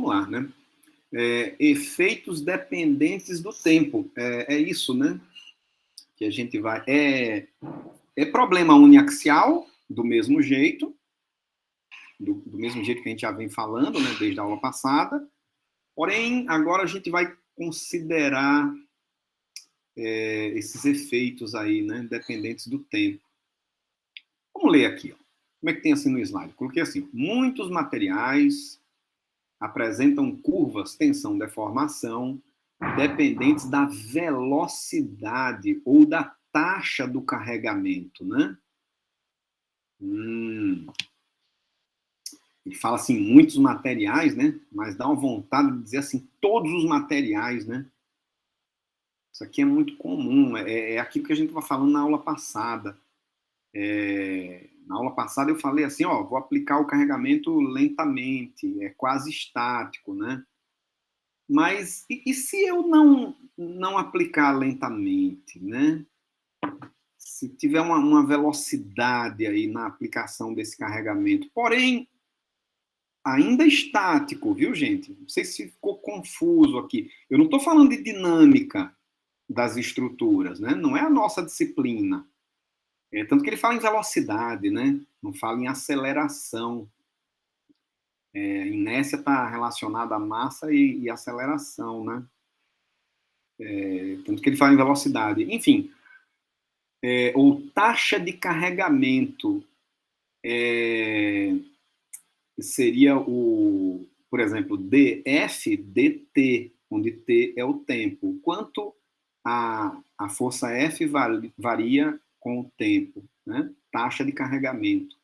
lá, né? Efeitos dependentes do tempo. É isso, né? Que a gente vai... É problema uniaxial, do mesmo jeito, do mesmo jeito que a gente já vem falando, né, desde a aula passada. Porém, agora a gente vai considerar esses efeitos aí, né, dependentes do tempo. Vamos ler aqui, ó. Como é que tem assim no slide? Coloquei assim: muitos materiais apresentam curvas tensão-deformação dependentes da velocidade ou da taxa do carregamento, né? Ele fala assim, muitos materiais, né? Mas dá uma vontade de dizer assim, todos os materiais, né? Isso aqui é muito comum, é aquilo que a gente estava falando na aula passada. Na aula passada eu falei assim, ó, vou aplicar o carregamento lentamente, é quase estático, né? Mas e se eu não aplicar lentamente, né? Se tiver uma velocidade aí na aplicação desse carregamento, porém, ainda estático, viu, gente? Não sei se ficou confuso aqui. Eu não estou falando de dinâmica das estruturas, né? Não é a nossa disciplina. Tanto que ele fala em velocidade, né? Não fala em aceleração. Inércia está relacionada à massa e aceleração, né? Tanto que ele fala em velocidade. Enfim, ou taxa de carregamento seria por exemplo, dF, dt, onde t é o tempo. Quanto a força F varia com o tempo, né? Taxa de carregamento.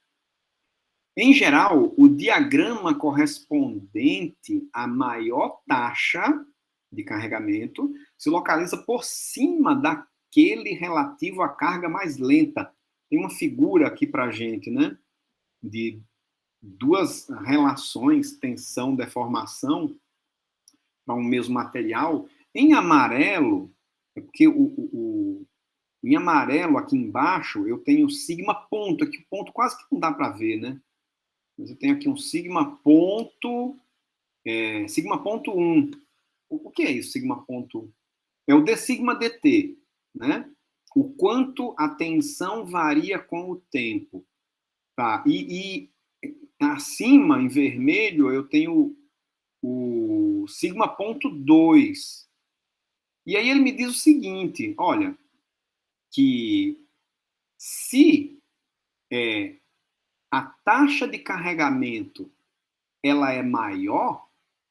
Em geral, o diagrama correspondente à maior taxa de carregamento se localiza por cima daquele relativo à carga mais lenta. Tem uma figura aqui para a gente, né? De duas relações, tensão, deformação, para um mesmo material. Em amarelo, porque em amarelo, aqui embaixo, eu tenho sigma ponto, aqui ponto quase que não dá para ver, né? Mas eu tenho aqui um sigma ponto 1. O que é isso, sigma ponto? É o d sigma dt, né? O quanto a tensão varia com o tempo. Tá? E acima, em vermelho, eu tenho o sigma ponto 2. E aí ele me diz o seguinte, olha, que se a taxa de carregamento ela é maior,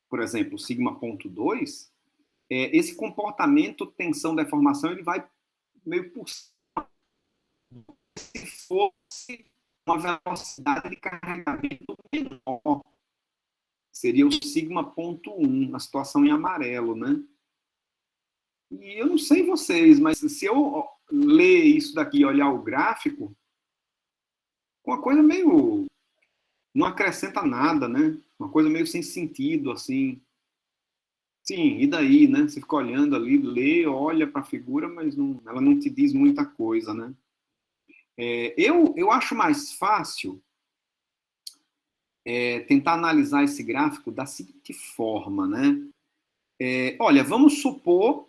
por exemplo, sigma ponto 2, esse comportamento tensão-deformação ele vai meio por cima. Se fosse uma velocidade de carregamento menor, seria o sigma ponto 1, a situação em amarelo, né? E eu não sei vocês, mas se eu ler isso daqui e olhar o gráfico, uma coisa meio... não acrescenta nada, né? Uma coisa meio sem sentido, assim. Sim, e daí, né? Você fica olhando ali, lê, olha para a figura, mas ela não te diz muita coisa, né? Eu acho mais fácil tentar analisar esse gráfico da seguinte forma, né? Olha, vamos supor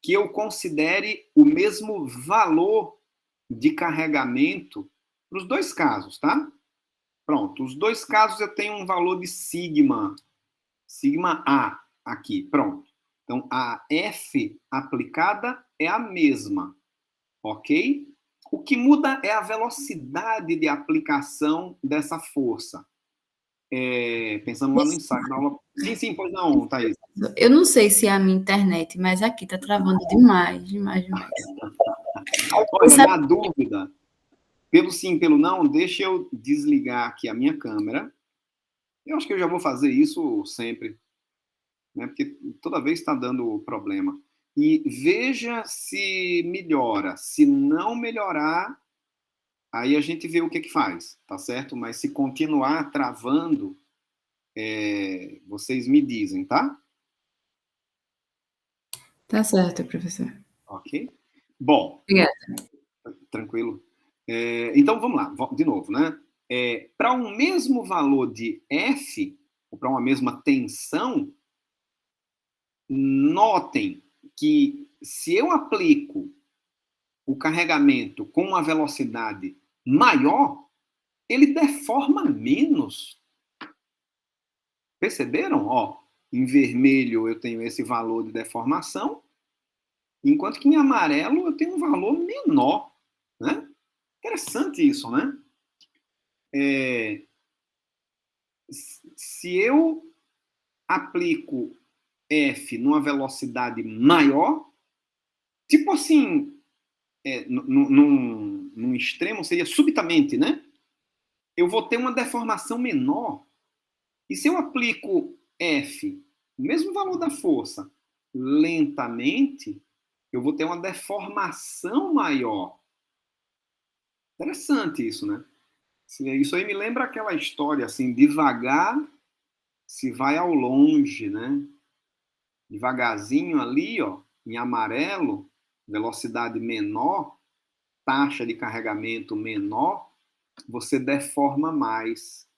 que eu considere o mesmo valor de carregamento para os dois casos, tá? Pronto, os dois casos eu tenho um valor de sigma A aqui, pronto. Então, a F aplicada é a mesma, ok? O que muda é a velocidade de aplicação dessa força. Pensando lá no ensaio, na aula... Sim, pois não, Thaís. Eu não sei se é a minha internet, mas aqui tá travando demais. Olha, na dúvida, pelo sim, pelo não, deixa eu desligar aqui a minha câmera. Eu acho que eu já vou fazer isso sempre, né? Porque toda vez está dando problema. E veja se melhora. Se não melhorar, aí a gente vê o que faz, tá certo? Mas se continuar travando, vocês me dizem, tá? Tá certo, professor. Ok? Bom. Obrigada. Tranquilo. Então, vamos lá, de novo, né? Para um mesmo valor de F, ou para uma mesma tensão, notem que se eu aplico o carregamento com uma velocidade maior, ele deforma menos. Perceberam? Ó, em vermelho eu tenho esse valor de deformação, enquanto que em amarelo eu tenho um valor menor, né? Interessante isso, né? Se eu aplico F numa velocidade maior, tipo assim, num extremo seria subitamente, né? Eu vou ter uma deformação menor. E se eu aplico F, o mesmo valor da força, lentamente, eu vou ter uma deformação maior. Interessante isso, né? Isso aí me lembra aquela história, assim, devagar se vai ao longe, né? Devagarzinho ali, ó, em amarelo, velocidade menor, taxa de carregamento menor, você deforma mais,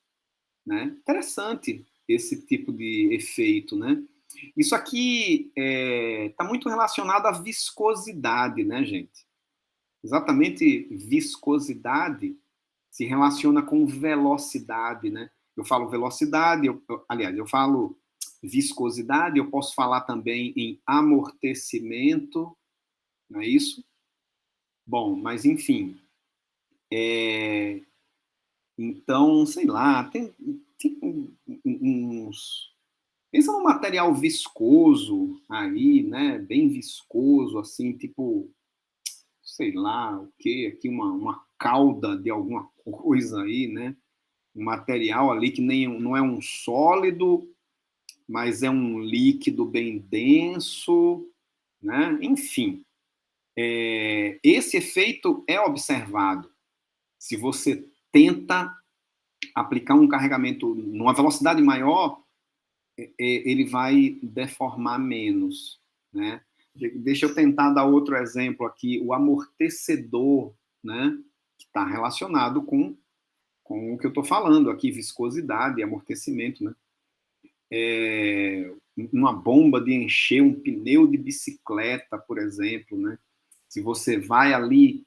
né? Interessante esse tipo de efeito, né? Isso aqui está muito relacionado à viscosidade, né, gente? Exatamente, viscosidade se relaciona com velocidade, né? Eu falo velocidade, aliás, eu falo viscosidade, eu posso falar também em amortecimento, não é isso? Bom, mas enfim, então, sei lá, tem uns... Pensa num material viscoso aí, né? Bem viscoso, assim, tipo, sei lá, o quê? Aqui uma cauda de alguma coisa aí, né? Um material ali que nem não é um sólido, mas é um líquido bem denso, né? Enfim, esse efeito é observado se você tenta aplicar um carregamento numa velocidade maior, ele vai deformar menos, né? Deixa eu tentar dar outro exemplo aqui, o amortecedor, né? Que está relacionado com o que eu estou falando aqui, viscosidade, amortecimento, né? Uma bomba de encher um pneu de bicicleta, por exemplo, né? Se você vai ali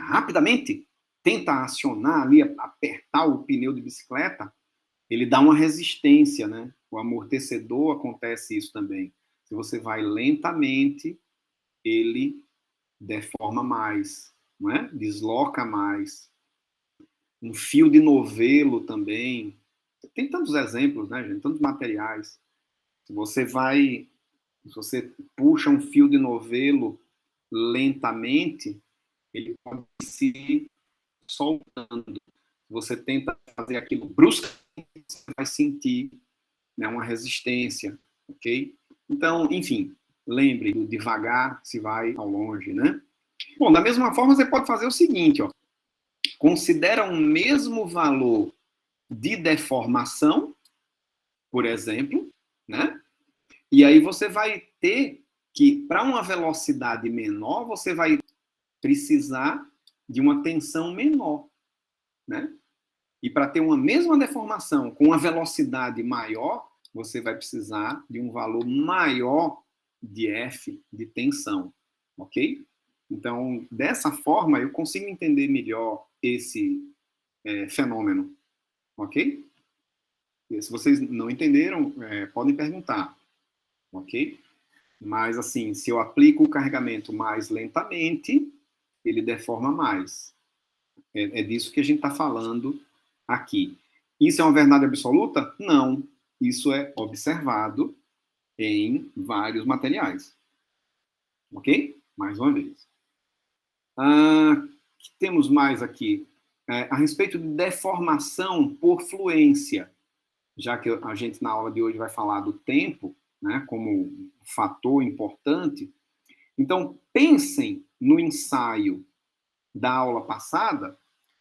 rapidamente, tenta acionar ali, apertar o pneu de bicicleta, ele dá uma resistência, né? O amortecedor acontece isso também. Se você vai lentamente, ele deforma mais, não é? Desloca mais. Um fio de novelo também. Tem tantos exemplos, né, gente? Tantos materiais. Se você puxa um fio de novelo lentamente, ele pode se soltando. Se você tenta fazer aquilo bruscamente, você vai sentir, né, uma resistência, ok? Então, enfim, lembre do devagar se vai ao longe, né? Bom, da mesma forma, você pode fazer o seguinte, ó. Considera um mesmo valor de deformação, por exemplo, né? E aí você vai ter que, para uma velocidade menor, você vai precisar de uma tensão menor, né? E para ter uma mesma deformação com uma velocidade maior, você vai precisar de um valor maior de F de tensão, ok? Então, dessa forma, eu consigo entender melhor esse fenômeno, ok? E se vocês não entenderam, podem perguntar, ok? Mas, assim, se eu aplico o carregamento mais lentamente, ele deforma mais. É disso que a gente está falando aqui. Isso é uma verdade absoluta? Não. Isso é observado em vários materiais. Ok? Mais uma vez. Que temos mais aqui? A respeito de deformação por fluência, já que a gente na aula de hoje vai falar do tempo, né, como fator importante. Então, pensem no ensaio da aula passada,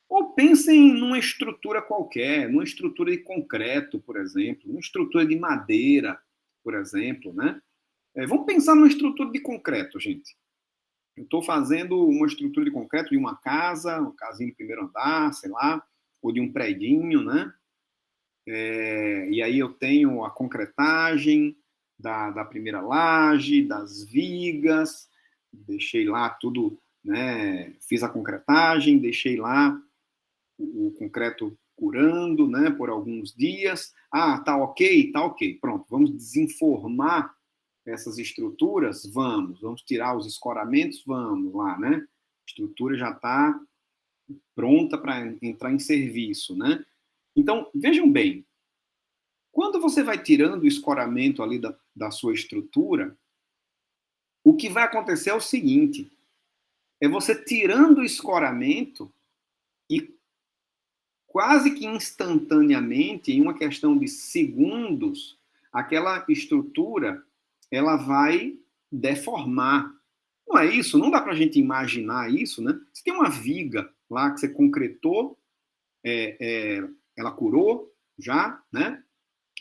ou pensem numa estrutura qualquer, numa estrutura de concreto, por exemplo, numa estrutura de madeira, por exemplo, né? Vamos pensar numa estrutura de concreto, gente. Eu estou fazendo uma estrutura de concreto de uma casa, uma casinha de primeiro andar, sei lá, ou de um predinho, né? E aí eu tenho a concretagem da primeira laje, das vigas, deixei lá tudo, né? Fiz a concretagem, deixei lá o concreto curando, né? Por alguns dias. Ah, tá ok, tá ok. Pronto, vamos desenformar essas estruturas? Vamos tirar os escoramentos? Vamos lá, né? A estrutura já está pronta para entrar em serviço, né? Então, vejam bem, quando você vai tirando o escoramento ali da sua estrutura, o que vai acontecer é o seguinte, é você tirando o escoramento e quase que instantaneamente, em uma questão de segundos, aquela estrutura ela vai deformar. Não é isso? Não dá para a gente imaginar isso, né? Você tem uma viga lá que você concretou, ela curou já, né?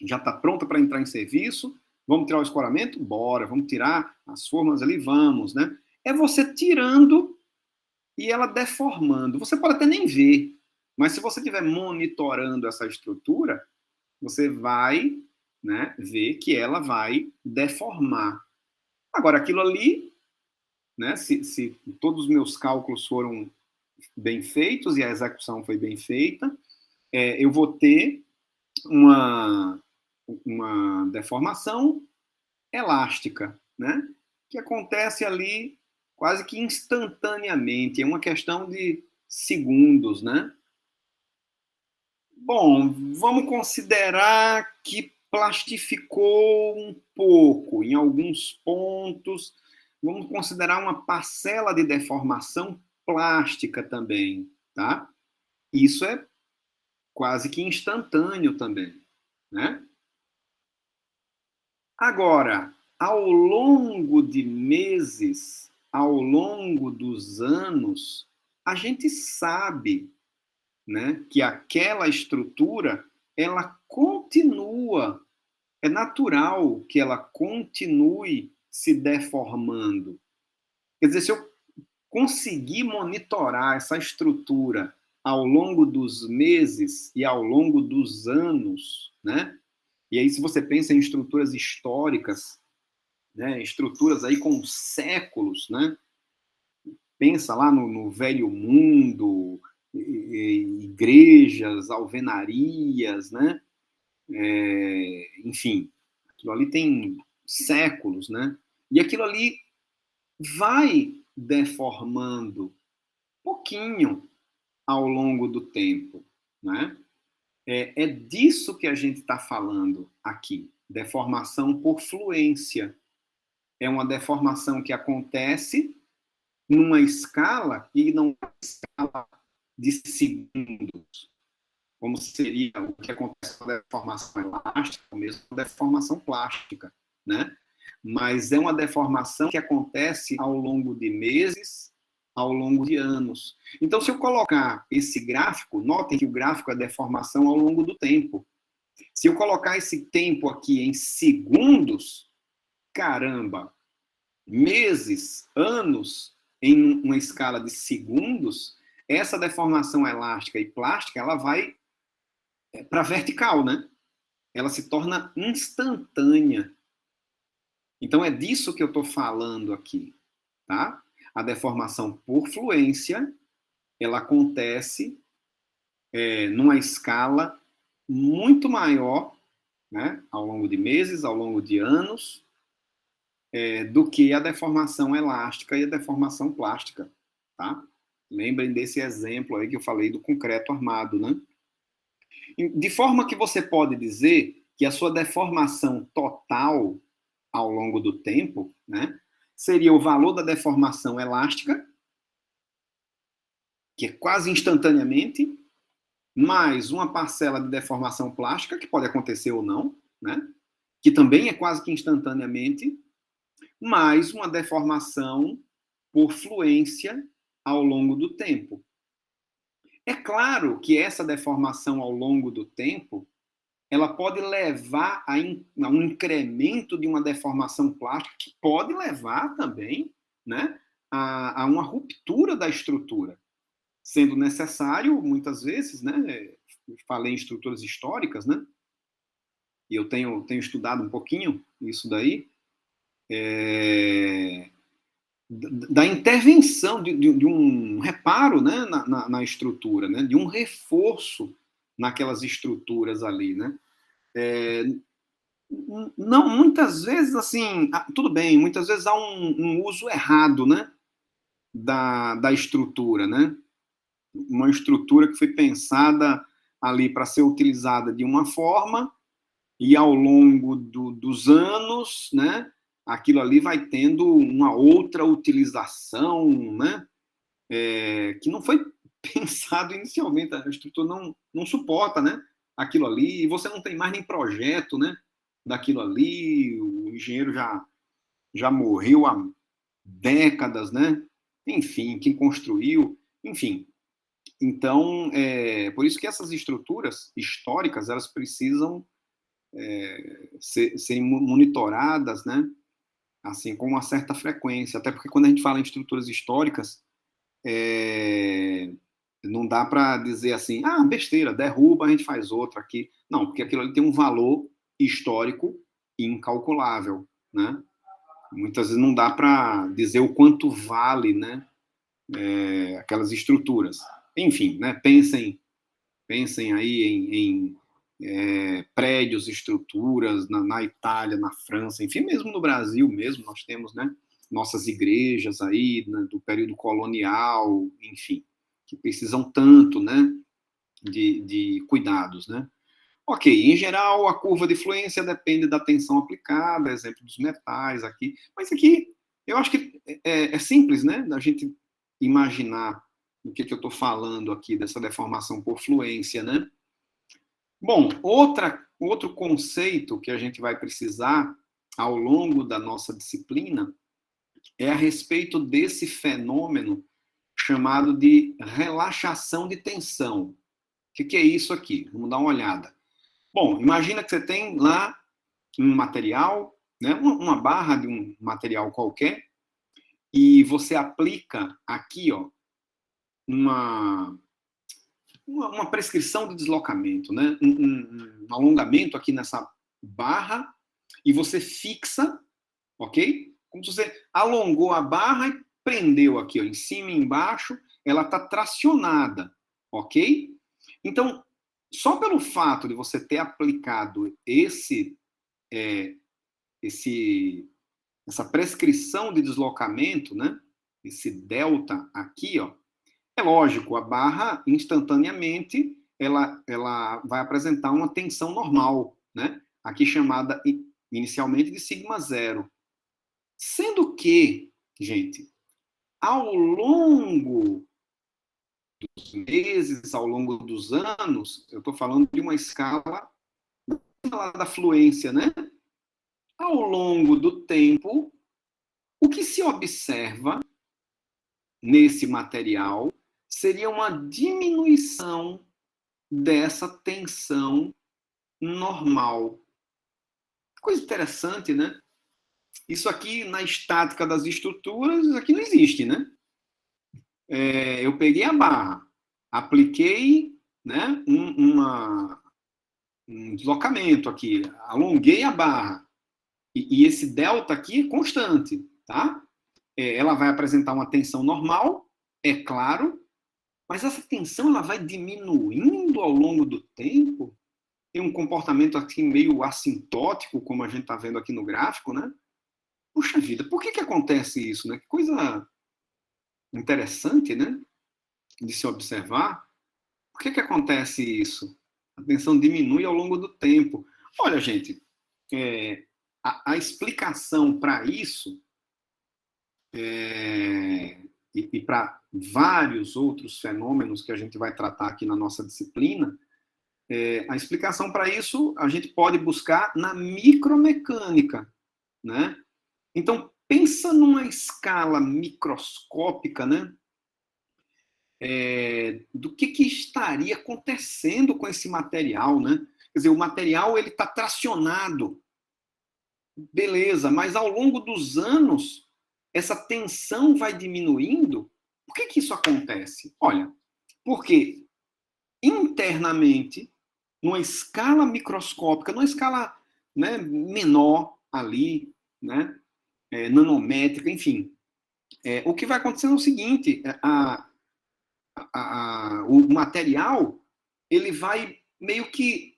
Já está pronta para entrar em serviço. Vamos tirar o escoramento? Bora. Vamos tirar as formas ali? Vamos, né? É você tirando e ela deformando. Você pode até nem ver, mas se você estiver monitorando essa estrutura, você vai, né, ver que ela vai deformar. Agora, aquilo ali, né, se todos os meus cálculos foram bem feitos e a execução foi bem feita, eu vou ter uma deformação elástica, né, que acontece ali quase que instantaneamente, é uma questão de segundos, né? Bom, vamos considerar que plastificou um pouco em alguns pontos. Vamos considerar uma parcela de deformação plástica também, tá? Isso é quase que instantâneo também, né? Agora, ao longo de meses, ao longo dos anos, a gente sabe, né, que aquela estrutura ela continua, é natural que ela continue se deformando. Quer dizer, se eu conseguir monitorar essa estrutura ao longo dos meses e ao longo dos anos, né? E aí se você pensa em estruturas históricas, né, estruturas aí com séculos, né? Pensa lá no Velho Mundo, igrejas, alvenarias, né? Enfim, aquilo ali tem séculos, né? E aquilo ali vai deformando pouquinho ao longo do tempo, né? É disso que a gente está falando aqui, deformação por fluência. É uma deformação que acontece numa escala e não é uma escala de segundos, como seria o que acontece com a deformação elástica, ou mesmo com a deformação plástica, né? Mas é uma deformação que acontece ao longo de meses, ao longo de anos. Então, se eu colocar esse gráfico, notem que o gráfico é deformação ao longo do tempo. Se eu colocar esse tempo aqui em segundos, caramba, meses, anos, em uma escala de segundos, essa deformação elástica e plástica, ela vai para vertical, né? Ela se torna instantânea. Então é disso que eu estou falando aqui, tá? A deformação por fluência, ela acontece numa escala muito maior, né? Ao longo de meses, ao longo de anos, do que a deformação elástica e a deformação plástica, tá? Lembrem desse exemplo aí que eu falei do concreto armado, né? De forma que você pode dizer que a sua deformação total ao longo do tempo, né, seria o valor da deformação elástica, que é quase instantaneamente, mais uma parcela de deformação plástica, que pode acontecer ou não, né, que também é quase que instantaneamente, mais uma deformação por fluência ao longo do tempo. É claro que essa deformação ao longo do tempo ela pode levar a um incremento de uma deformação plástica, que pode levar também, né, a uma ruptura da estrutura, sendo necessário, muitas vezes, né, falei em estruturas históricas, né, e eu tenho estudado um pouquinho isso daí, da intervenção de um reparo, né, na estrutura, né, de um reforço naquelas estruturas ali, né? Não, muitas vezes, assim, tudo bem, muitas vezes há um uso errado, né, da estrutura, né? Uma estrutura que foi pensada ali para ser utilizada de uma forma e ao longo dos anos, né, aquilo ali vai tendo uma outra utilização, né, que não foi pensado inicialmente, a estrutura não suporta, né, aquilo ali, e você não tem mais nem projeto, né, daquilo ali, o engenheiro já morreu há décadas, né, enfim, quem construiu, enfim. Então, por isso que essas estruturas históricas, elas precisam serem monitoradas, né, assim, com uma certa frequência, até porque quando a gente fala em estruturas históricas, não dá para dizer assim, besteira, derruba, a gente faz outra aqui. Não, porque aquilo ali tem um valor histórico incalculável, né? Muitas vezes não dá para dizer o quanto vale, né, aquelas estruturas. Enfim, né, pensem aí em prédios, estruturas na Itália, na França, enfim, mesmo no Brasil mesmo, nós temos, né, nossas igrejas aí, né, do período colonial, enfim, que precisam tanto, né, de cuidados, né. Ok, em geral, a curva de fluência depende da tensão aplicada, exemplo dos metais aqui, mas aqui eu acho que é simples, né, da gente imaginar o que eu estou falando aqui, dessa deformação por fluência, né. Bom, outro conceito que a gente vai precisar ao longo da nossa disciplina é a respeito desse fenômeno chamado de relaxação de tensão. O que é isso aqui? Vamos dar uma olhada. Bom, imagina que você tem lá um material, né, uma barra de um material qualquer, e você aplica aqui, ó, uma prescrição de deslocamento, né? Um alongamento aqui nessa barra, e você fixa, ok? Como se você alongou a barra e prendeu aqui, ó, em cima e embaixo, ela está tracionada, ok? Então, só pelo fato de você ter aplicado essa prescrição de deslocamento, né? Esse delta aqui, ó, é lógico, a barra, instantaneamente, ela vai apresentar uma tensão normal, né? Aqui chamada inicialmente de sigma zero. Sendo que, gente, ao longo dos meses, ao longo dos anos, eu estou falando de uma escala da fluência, né? Ao longo do tempo, o que se observa nesse material seria uma diminuição dessa tensão normal. Coisa interessante, né? Isso aqui, na estática das estruturas, isso aqui não existe, né? Eu peguei a barra, apliquei, né, um deslocamento aqui, alonguei a barra, e esse delta aqui é constante, tá? Ela vai apresentar uma tensão normal, é claro, mas essa tensão ela vai diminuindo ao longo do tempo. Tem um comportamento aqui meio assintótico, como a gente está vendo aqui no gráfico, né? Puxa vida, por que acontece isso, né? Que coisa interessante, né? De se observar. Por que acontece isso? A tensão diminui ao longo do tempo. Olha, gente, a explicação para isso e para vários outros fenômenos que a gente vai tratar aqui na nossa disciplina, a explicação para isso a gente pode buscar na micromecânica, né? Então, pensa numa escala microscópica, né? Do que estaria acontecendo com esse material, né? Quer dizer, o material ele está tracionado, beleza, mas ao longo dos anos essa tensão vai diminuindo. Por que isso acontece? Olha, porque internamente, numa escala microscópica, numa escala né, menor ali, né, nanométrica, enfim. O que vai acontecer é o seguinte, o material, ele vai meio que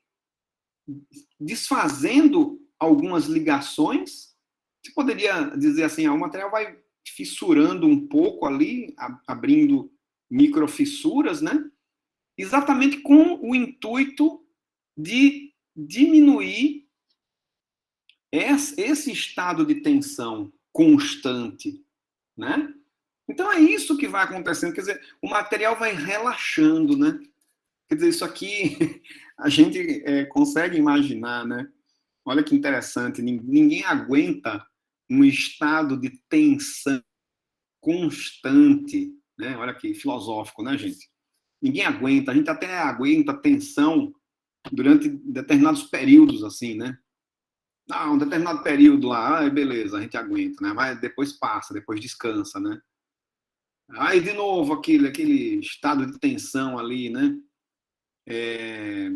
desfazendo algumas ligações. Você poderia dizer assim, o material vai fissurando um pouco ali, abrindo microfissuras, né? Exatamente com o intuito de diminuir esse estado de tensão constante, né? Então é isso que vai acontecendo, quer dizer, o material vai relaxando, né? Quer dizer, isso aqui a gente consegue imaginar, né? Olha que interessante, ninguém aguenta um estado de tensão constante, né? Olha que filosófico, né, gente? Ninguém aguenta, a gente até aguenta tensão durante determinados períodos, assim, né? Um determinado período lá, beleza, a gente aguenta, né? Mas depois passa, depois descansa, né? Aí, de novo, aquele estado de tensão ali, né?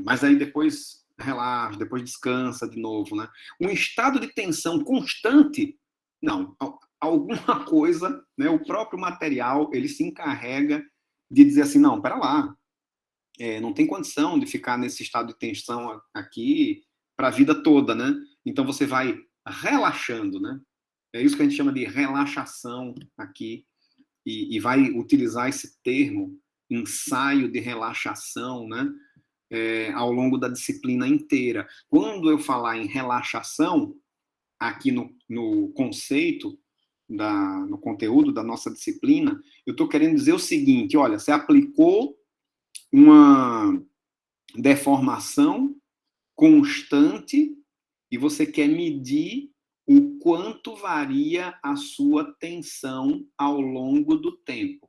Mas aí depois relaxa, depois descansa de novo, né? Um estado de tensão constante, não, alguma coisa, né? O próprio material, ele se encarrega de dizer assim, não, pera lá, não tem condição de ficar nesse estado de tensão aqui para a vida toda, né? Então você vai relaxando, né? É isso que a gente chama de relaxação aqui, e vai utilizar esse termo, ensaio de relaxação, né? Ao longo da disciplina inteira. Quando eu falar em relaxação, aqui no conceito, no conteúdo da nossa disciplina, eu estou querendo dizer o seguinte, olha, você aplicou uma deformação constante e você quer medir o quanto varia a sua tensão ao longo do tempo.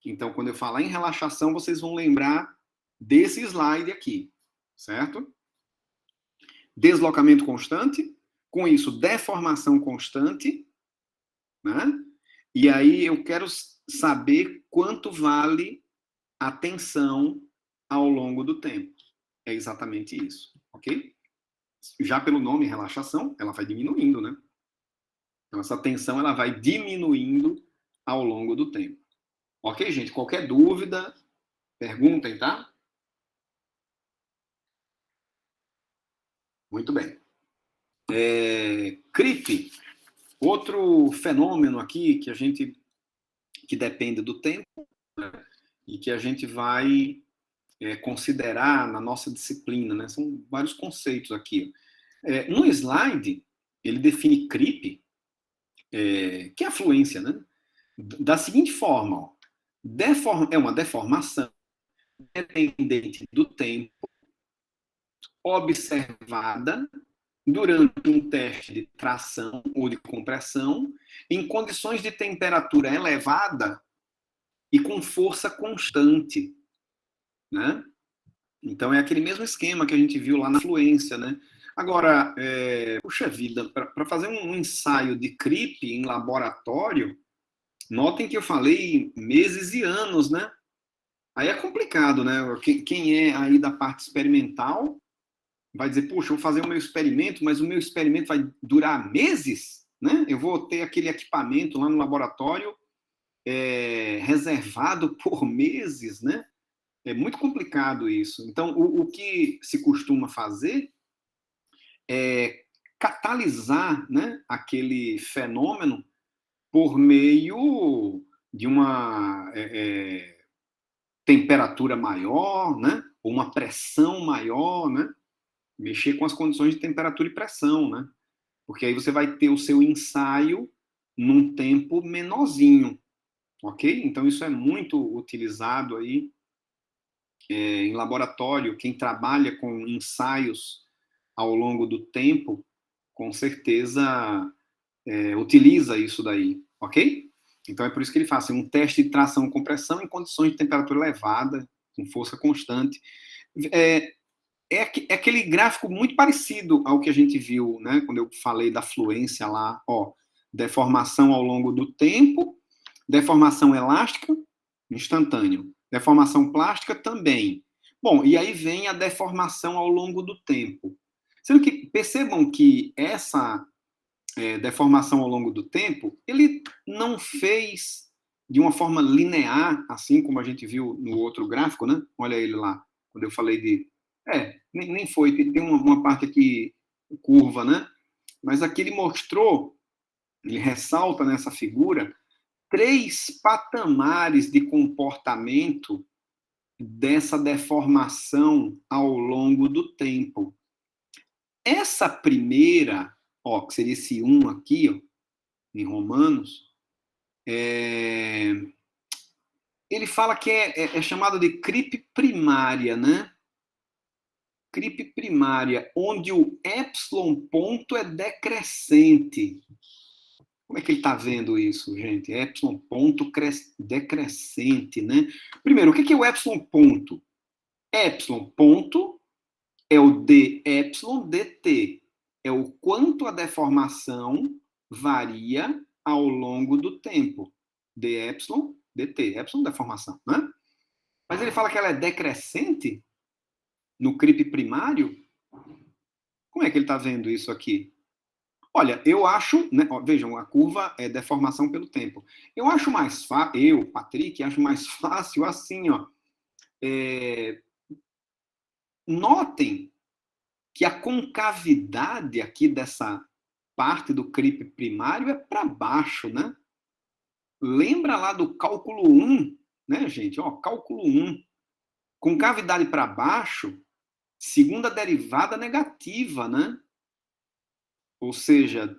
Então, quando eu falar em relaxação, vocês vão lembrar desse slide aqui, certo? Deslocamento constante, com isso, deformação constante, né? E aí eu quero saber quanto vale a tensão ao longo do tempo. É exatamente isso, ok? Já pelo nome relaxação, ela vai diminuindo, né? Então, essa tensão ela vai diminuindo ao longo do tempo. Ok, gente? Qualquer dúvida, perguntem, tá? Muito bem. CRIP, outro fenômeno aqui que depende do tempo, né? E que a gente vai considerar na nossa disciplina, né? São vários conceitos aqui. No slide, ele define CRIP, que é a fluência, né? Da seguinte forma, ó, é uma deformação dependente do tempo observada durante um teste de tração ou de compressão em condições de temperatura elevada e com força constante, né? Então é aquele mesmo esquema que a gente viu lá na fluência, né? Agora, puxa vida, para fazer um ensaio de CRIP em laboratório, notem que eu falei meses e anos, né? Aí é complicado, né? Quem é aí da parte experimental vai dizer, puxa, eu vou fazer o meu experimento, mas o meu experimento vai durar meses, né? Eu vou ter aquele equipamento lá no laboratório reservado por meses, né? É muito complicado isso. Então, o que se costuma fazer é catalisar, né, aquele fenômeno por meio de uma temperatura maior, né, ou uma pressão maior, né, mexer com as condições de temperatura e pressão, né, porque aí você vai ter o seu ensaio num tempo menorzinho, ok? Então isso é muito utilizado aí em laboratório. Quem trabalha com ensaios ao longo do tempo, com certeza utiliza isso daí, ok? Então é por isso que ele faz assim, um teste de tração e compressão em condições de temperatura elevada, com força constante. É aquele gráfico muito parecido ao que a gente viu, né? Quando eu falei da fluência lá, ó, deformação ao longo do tempo, deformação elástica, instantâneo, deformação plástica também. Bom, e aí vem a deformação ao longo do tempo. Sendo que percebam que essa deformação ao longo do tempo, ele não fez de uma forma linear, assim como a gente viu no outro gráfico, né? Olha ele lá, quando eu falei de... nem foi, tem uma parte aqui curva, né? Mas aqui ele mostrou, ele ressalta nessa figura, 3 patamares de comportamento dessa deformação ao longo do tempo. Essa primeira, ó, que seria esse 1 aqui, ó, em Romanos, ele fala que é chamado de cripe primária, né? Cripe primária, onde o epsilon ponto é decrescente. Como é que ele está vendo isso, gente? Epsilon ponto decrescente, né? Primeiro, o que é o epsilon ponto? Epsilon ponto é o d epsilon dt. É o quanto a deformação varia ao longo do tempo. D epsilon dt. Epsilon deformação, né? Mas ele fala que ela é decrescente no CRIP primário. Como é que ele está vendo isso aqui? Olha, eu acho, né, ó, vejam, a curva é deformação pelo tempo. Eu acho mais fácil, eu, Patrick, acho mais fácil assim, ó. Notem que a concavidade aqui dessa parte do CRIP primário é para baixo, né? Lembra lá do cálculo 1, né, gente? Ó, cálculo 1. Concavidade para baixo, segunda derivada negativa, né? Ou seja,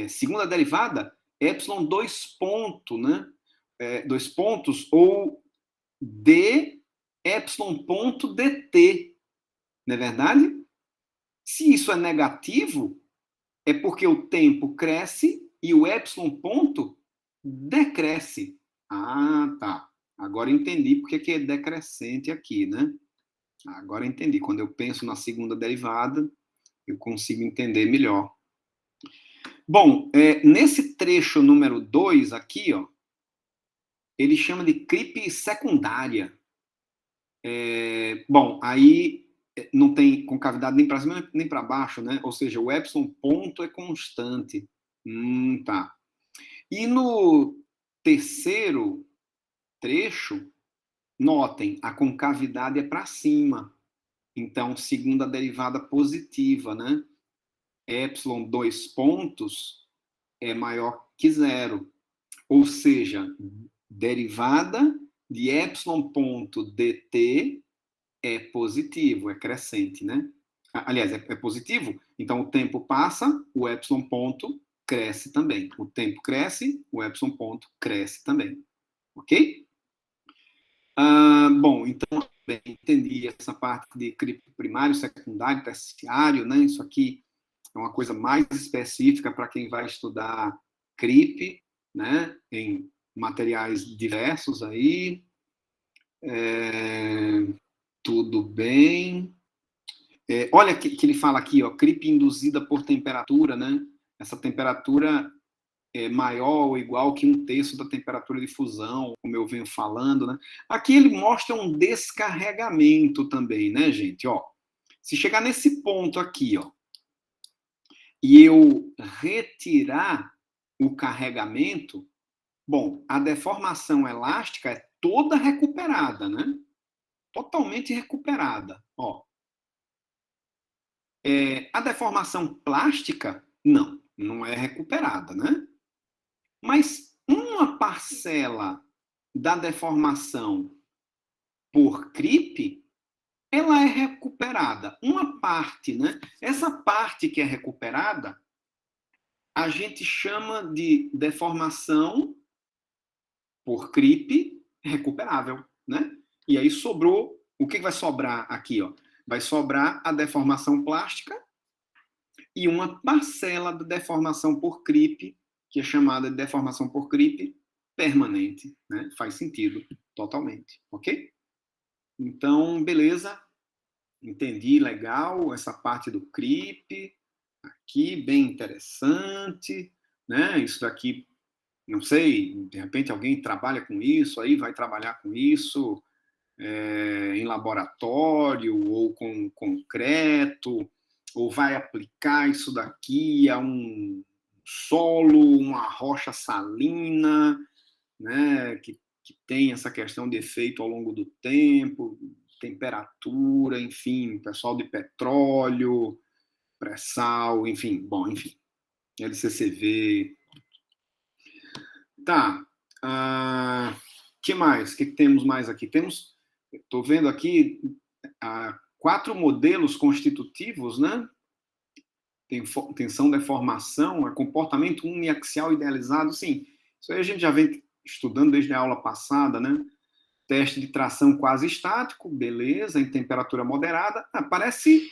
segunda derivada, epsilon 2 ponto, né? 2 pontos, ou d epsilon ponto dt, não é verdade? Se isso é negativo, é porque o tempo cresce e o epsilon ponto decresce. Ah, tá. Agora entendi porque que é decrescente aqui, né? Agora entendi. Quando eu penso na segunda derivada, eu consigo entender melhor. Bom, nesse trecho número 2 aqui, ó, ele chama de CRIP secundária. Bom, aí não tem concavidade nem para cima nem para baixo, né? Ou seja, o epsilon ponto é constante. Tá. E no terceiro trecho, notem, a concavidade é para cima. Então, segunda derivada positiva, né? Epsilon 2 pontos é maior que zero. Ou seja, derivada de epsilon ponto dt é positivo, é crescente, né? Aliás, é positivo, então o tempo passa, o epsilon ponto cresce também. O tempo cresce, o epsilon ponto cresce também. Ok? Bom, então, bem, entendi essa parte de CRIP primário, secundário, terciário, né? Isso aqui é uma coisa mais específica para quem vai estudar CRIP, né? Em materiais diversos aí. Tudo bem. Olha que ele fala aqui, ó, CRIP induzida por temperatura, né? Essa temperatura é maior ou igual que 1/3 da temperatura de fusão, como eu venho falando, né? Aqui ele mostra um descarregamento também, né, gente? Ó, se chegar nesse ponto aqui, ó, e eu retirar o carregamento, bom, a deformação elástica é toda recuperada, né? Totalmente recuperada, ó. A deformação plástica, não é recuperada, né? Mas uma parcela da deformação por CRIP, ela é recuperada. Uma parte, né? Essa parte que é recuperada, a gente chama de deformação por CRIP recuperável, né? E aí sobrou, o que vai sobrar aqui, ó? Vai sobrar a deformação plástica e uma parcela da deformação por CRIP, que é chamada de deformação por CRIP permanente, né? Faz sentido, totalmente, ok? Então, beleza, entendi, legal, essa parte do CRIP, aqui, bem interessante, né? Isso daqui, não sei, de repente alguém trabalha com isso, aí vai trabalhar com isso em laboratório ou com concreto, ou vai aplicar isso daqui a um solo, uma rocha salina, né, que tem essa questão de efeito ao longo do tempo, temperatura, enfim, pessoal de petróleo, pré-sal, enfim, bom, enfim, LCCV. Tá. Que mais? O que temos mais aqui? Estou vendo aqui 4 modelos constitutivos, né? Tensão, deformação, comportamento uniaxial idealizado, sim. Isso aí a gente já vem estudando desde a aula passada, né? Teste de tração quase estático, beleza, em temperatura moderada. Parece...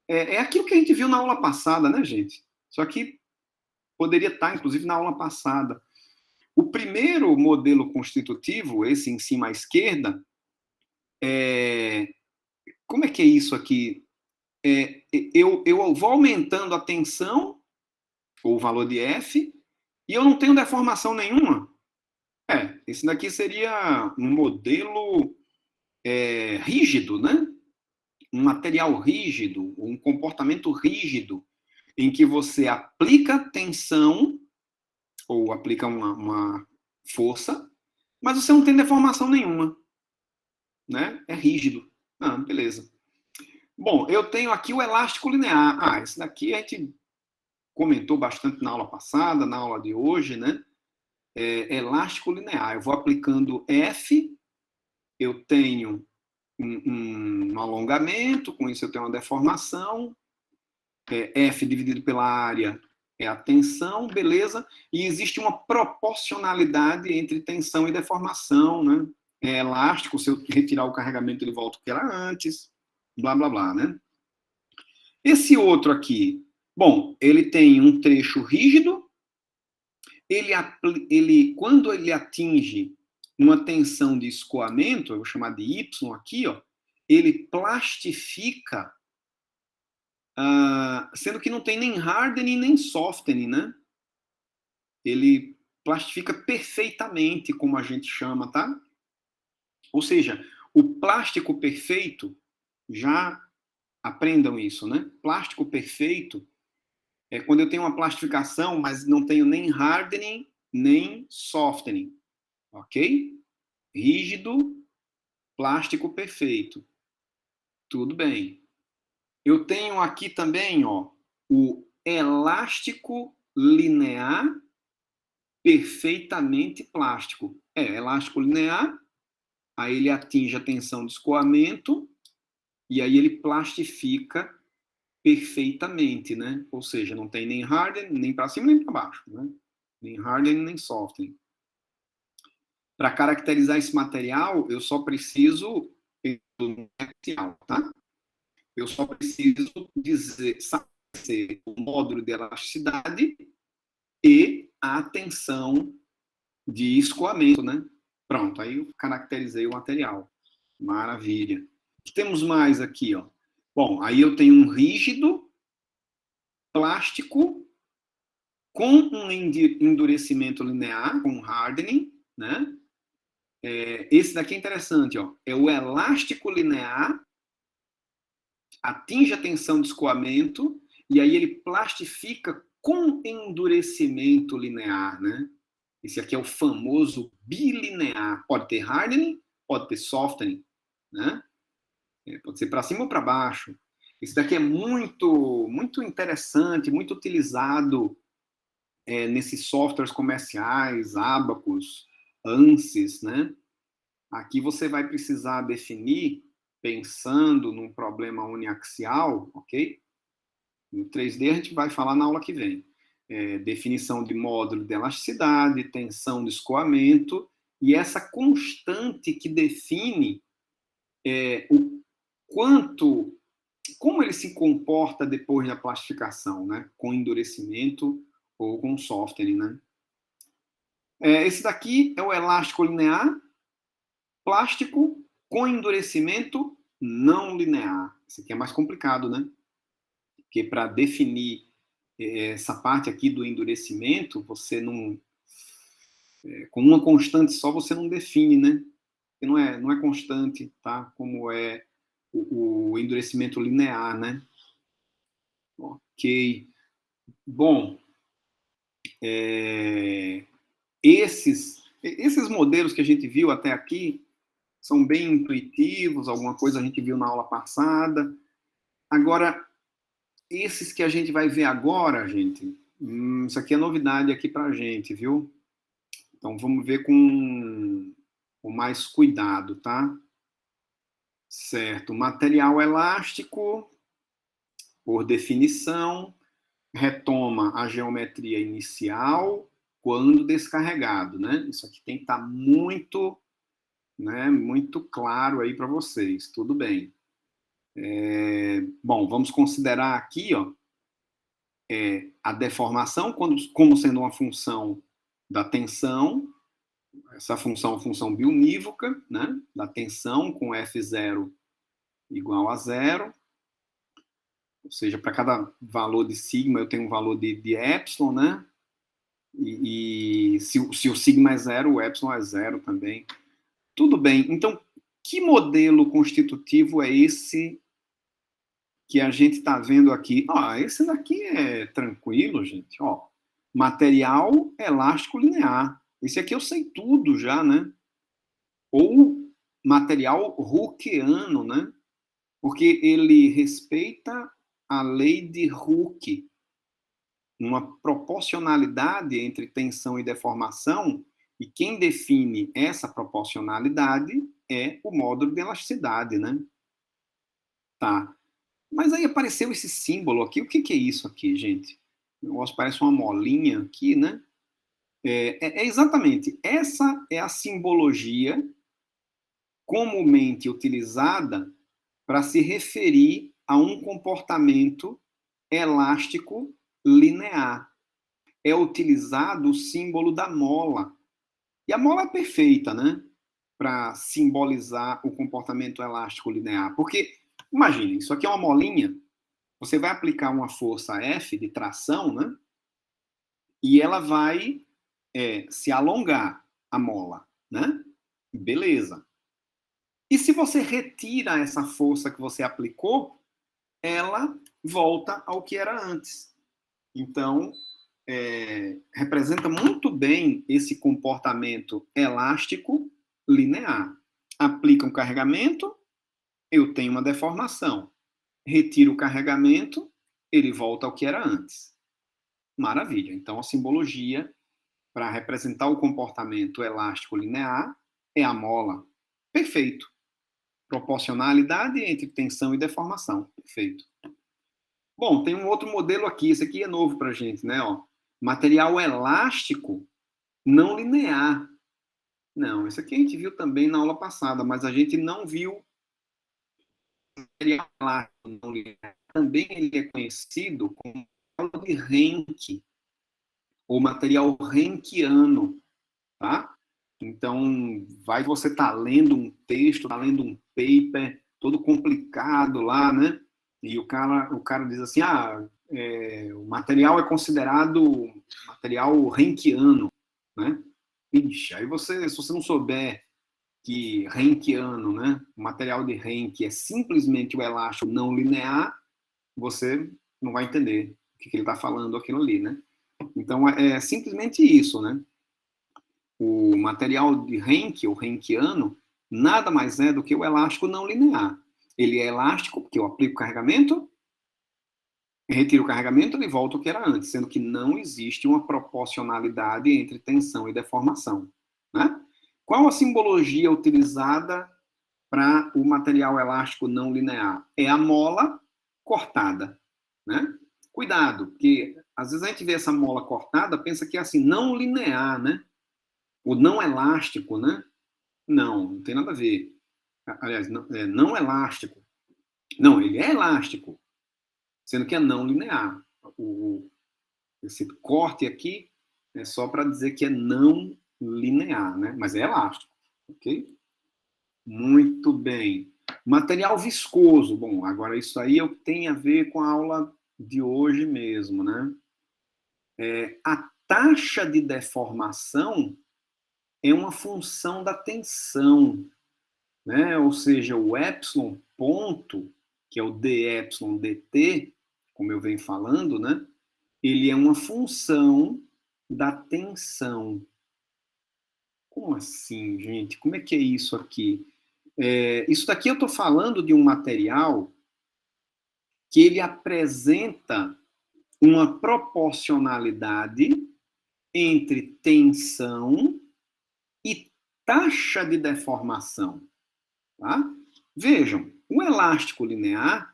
É aquilo que a gente viu na aula passada, né, gente? Só que poderia estar, inclusive, na aula passada. O primeiro modelo constitutivo, esse em cima à esquerda, como é que é isso aqui? Eu vou aumentando a tensão, ou o valor de F, e eu não tenho deformação nenhuma. Esse daqui seria um modelo rígido, né? Um material rígido, um comportamento rígido, em que você aplica tensão, ou aplica uma força, mas você não tem deformação nenhuma, né? É rígido. Beleza. Bom, eu tenho aqui o elástico linear. Esse daqui a gente comentou bastante na aula passada, na aula de hoje, né? Elástico linear. Eu vou aplicando F, eu tenho um alongamento, com isso eu tenho uma deformação, F dividido pela área é a tensão, beleza? E existe uma proporcionalidade entre tensão e deformação, né? É elástico, se eu retirar o carregamento, ele volta ao que era antes, blá, blá, blá, né? Esse outro aqui, bom, ele tem um trecho rígido, quando ele atinge uma tensão de escoamento, eu vou chamar de Y aqui, ó, ele plastifica, sendo que não tem nem hardening nem softening, né? Ele plastifica perfeitamente, como a gente chama, tá? Ou seja, o plástico perfeito, já aprendam isso, né? Plástico perfeito é quando eu tenho uma plastificação, mas não tenho nem hardening, nem softening, ok? Rígido, plástico perfeito. Tudo bem. Eu tenho aqui também, ó, o elástico linear perfeitamente plástico. Elástico linear, aí ele atinge a tensão de escoamento e aí ele plastifica perfeitamente, né? Ou seja, não tem nem hardening, nem para cima nem para baixo, né? Nem hardening, nem softening. Para caracterizar esse material, eu só preciso tá? Eu só preciso saber o módulo de elasticidade e a tensão de escoamento, né? Pronto, aí eu caracterizei o material. Maravilha. O que temos mais aqui, ó? Bom, aí eu tenho um rígido plástico com um endurecimento linear, com hardening, né? Esse daqui é interessante, ó. É o elástico linear, atinge a tensão de escoamento, e aí ele plastifica com endurecimento linear, né? Esse aqui é o famoso bilinear. Pode ter hardening, pode ter softening, né? Pode ser para cima ou para baixo. Esse daqui é muito, muito interessante, muito utilizado nesses softwares comerciais, Abacus, ANSYS, né? Aqui você vai precisar definir, pensando num problema uniaxial, ok? No 3D a gente vai falar na aula que vem. Definição de módulo de elasticidade, tensão de escoamento, e essa constante que define o quanto, como ele se comporta depois da plastificação, né? Com endurecimento ou com softening, né? Esse daqui é o elástico linear, plástico com endurecimento não linear. Esse aqui é mais complicado, né? Porque para definir essa parte aqui do endurecimento, você não... com uma constante só você não define, né? Porque não é constante, tá? Como é o endurecimento linear, né? Ok. Bom, esses modelos que a gente viu até aqui são bem intuitivos, alguma coisa a gente viu na aula passada. Agora, esses que a gente vai ver agora, gente, isso aqui é novidade aqui pra gente, viu? Então, vamos ver com mais cuidado, tá? Certo. Material elástico, por definição, retoma a geometria inicial quando descarregado, né? Isso aqui tem que estar muito, né, muito claro aí para vocês. Tudo bem. Bom, vamos considerar aqui, ó, a deformação como sendo uma função da tensão. Essa função é uma função biunívoca, né? Da tensão com F0 igual a zero. Ou seja, para cada valor de sigma eu tenho um valor de epsilon, né? E se o sigma é zero, o epsilon é zero também. Tudo bem. Então, que modelo constitutivo é esse que a gente está vendo aqui? Esse daqui é tranquilo, gente. Ó, material elástico linear. Esse aqui eu sei tudo já, né? Ou material Hookeano, né? Porque ele respeita a lei de Hooke, uma proporcionalidade entre tensão e deformação, e quem define essa proporcionalidade é o módulo de elasticidade, né? Tá. Mas aí apareceu esse símbolo aqui. O que é isso aqui, gente? O negócio parece uma molinha aqui, né? Exatamente. Essa é a simbologia comumente utilizada para se referir a um comportamento elástico linear. É utilizado o símbolo da mola. E a mola é perfeita, né? Para simbolizar o comportamento elástico linear. Porque, imagine, isso aqui é uma molinha, você vai aplicar uma força F de tração, né? E ela vai se alongar, a mola, né? Beleza. E se você retira essa força que você aplicou, ela volta ao que era antes. Então, representa muito bem esse comportamento elástico linear. Aplica um carregamento, eu tenho uma deformação. Retiro o carregamento, ele volta ao que era antes. Maravilha. Então, a simbologia para representar o comportamento elástico linear é a mola. Perfeito. Proporcionalidade entre tensão e deformação. Perfeito. Bom, tem um outro modelo aqui. Esse aqui é novo para a gente, né? Ó, material elástico não linear. Não, esse aqui a gente viu também na aula passada, mas a gente não viu material elástico não linear. Também ele é conhecido como material de Henke, ou material Henkeano, tá? Então, vai você tá lendo um texto, tá lendo um paper, todo complicado lá, né? E o cara diz assim, o material é considerado material Henkeano, né? Ixi, aí se você não souber que Henkeano, né? O material de Henke é simplesmente o elástico não linear, você não vai entender o que ele está falando aquilo ali, né? Então, é simplesmente isso, né? O material de Henke, ou Henkeano, nada mais é do que o elástico não linear. Ele é elástico porque eu aplico o carregamento, retiro o carregamento, ele volta ao que era antes, sendo que não existe uma proporcionalidade entre tensão e deformação, né? Qual a simbologia utilizada para o material elástico não linear? É a mola cortada, né? Cuidado, porque às vezes a gente vê essa mola cortada, pensa que é assim, não linear, né? O não elástico, né? Não tem nada a ver. Aliás, não elástico. Não, ele é elástico, sendo que é não linear. Esse corte aqui é só para dizer que é não linear, né? Mas é elástico, ok? Muito bem. Material viscoso. Bom, agora isso aí é o que tem a ver com a aula de hoje mesmo, né? A taxa de deformação é uma função da tensão, né? Ou seja, o epsilon ponto, que é o dy dt, como eu venho falando, né? Ele é uma função da tensão. Como assim, gente? Como é que é isso aqui? Isso daqui eu estou falando de um material que ele apresenta uma proporcionalidade entre tensão e taxa de deformação. Tá? Vejam, o elástico linear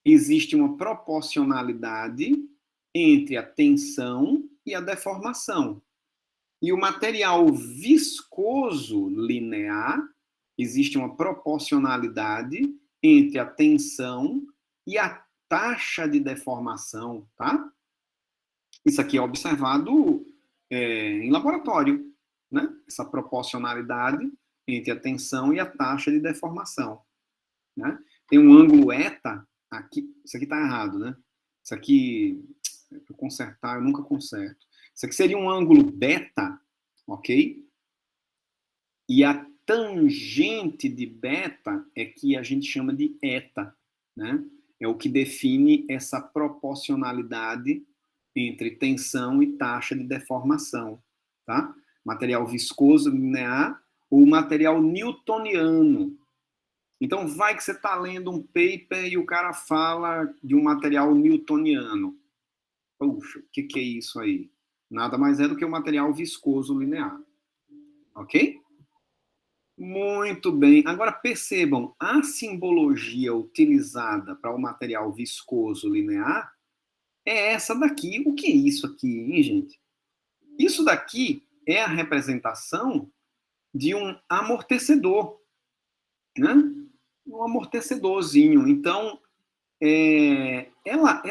existe uma proporcionalidade entre a tensão e a deformação. E o material viscoso linear existe uma proporcionalidade entre a tensão e a taxa de deformação, tá? Isso aqui é observado em laboratório, né? Essa proporcionalidade entre a tensão e a taxa de deformação, né? Tem um ângulo eta aqui, isso aqui está errado, né? Isso aqui, para eu consertar, eu nunca conserto. Isso aqui seria um ângulo beta, ok? E a tangente de beta é que a gente chama de eta, né? É o que define essa proporcionalidade entre tensão e taxa de deformação, tá? Material viscoso linear ou material newtoniano. Então, vai que você está lendo um paper e o cara fala de um material newtoniano. Puxa, o que é isso aí? Nada mais é do que um material viscoso linear. Ok? Muito bem. Agora, percebam, a simbologia utilizada para o material viscoso linear é essa daqui. O que é isso aqui, hein, gente? Isso daqui é a representação de um amortecedor, né? Um amortecedorzinho. Então, ela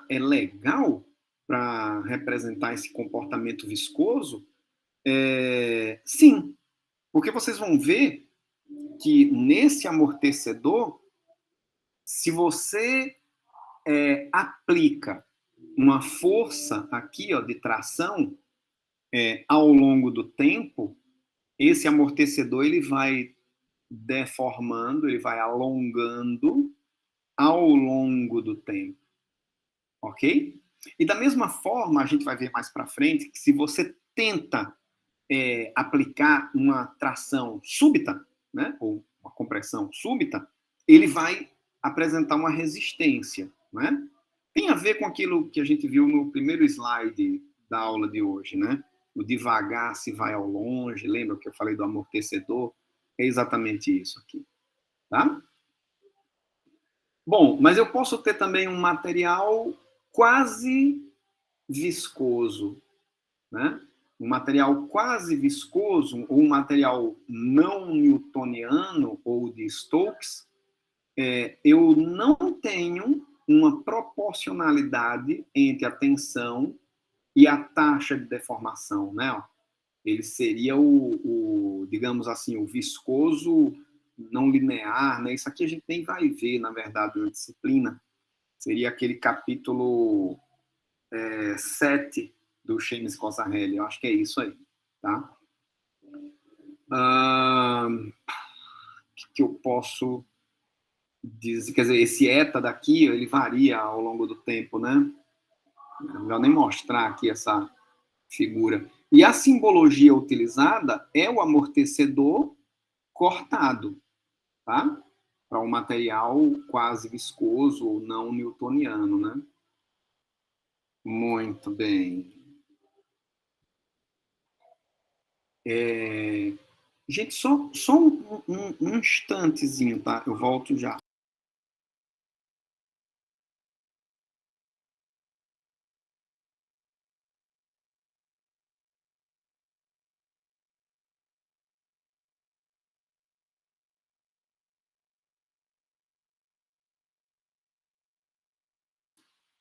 é legal para representar esse comportamento viscoso? Sim, porque vocês vão ver que nesse amortecedor, se você aplica uma força aqui, ó, de tração ao longo do tempo, esse amortecedor ele vai deformando, ele vai alongando ao longo do tempo, ok? E da mesma forma, a gente vai ver mais para frente que se você tenta aplicar uma tração súbita, né, ou uma compressão súbita, ele vai apresentar uma resistência, né? Tem a ver com aquilo que a gente viu no primeiro slide da aula de hoje, né? O devagar se vai ao longe, lembra que eu falei do amortecedor? É exatamente isso aqui, tá? Bom, mas eu posso ter também um material quase viscoso, né? Um material quase viscoso, ou um material não newtoniano, ou de Stokes, eu não tenho uma proporcionalidade entre a tensão e a taxa de deformação, né? Ele seria digamos assim, o viscoso não linear, né? Isso aqui a gente nem vai ver, na verdade, na disciplina. Seria aquele capítulo 7 do James Cosarelli. Eu acho que é isso aí, tá? O que eu posso dizer? Quer dizer, esse eta daqui, ele varia ao longo do tempo, né? Não é melhor nem mostrar aqui essa figura. E a simbologia utilizada é o amortecedor cortado, tá? Para um material quase viscoso ou não newtoniano, né? Muito bem. Gente, só um instantezinho, tá? Eu volto já.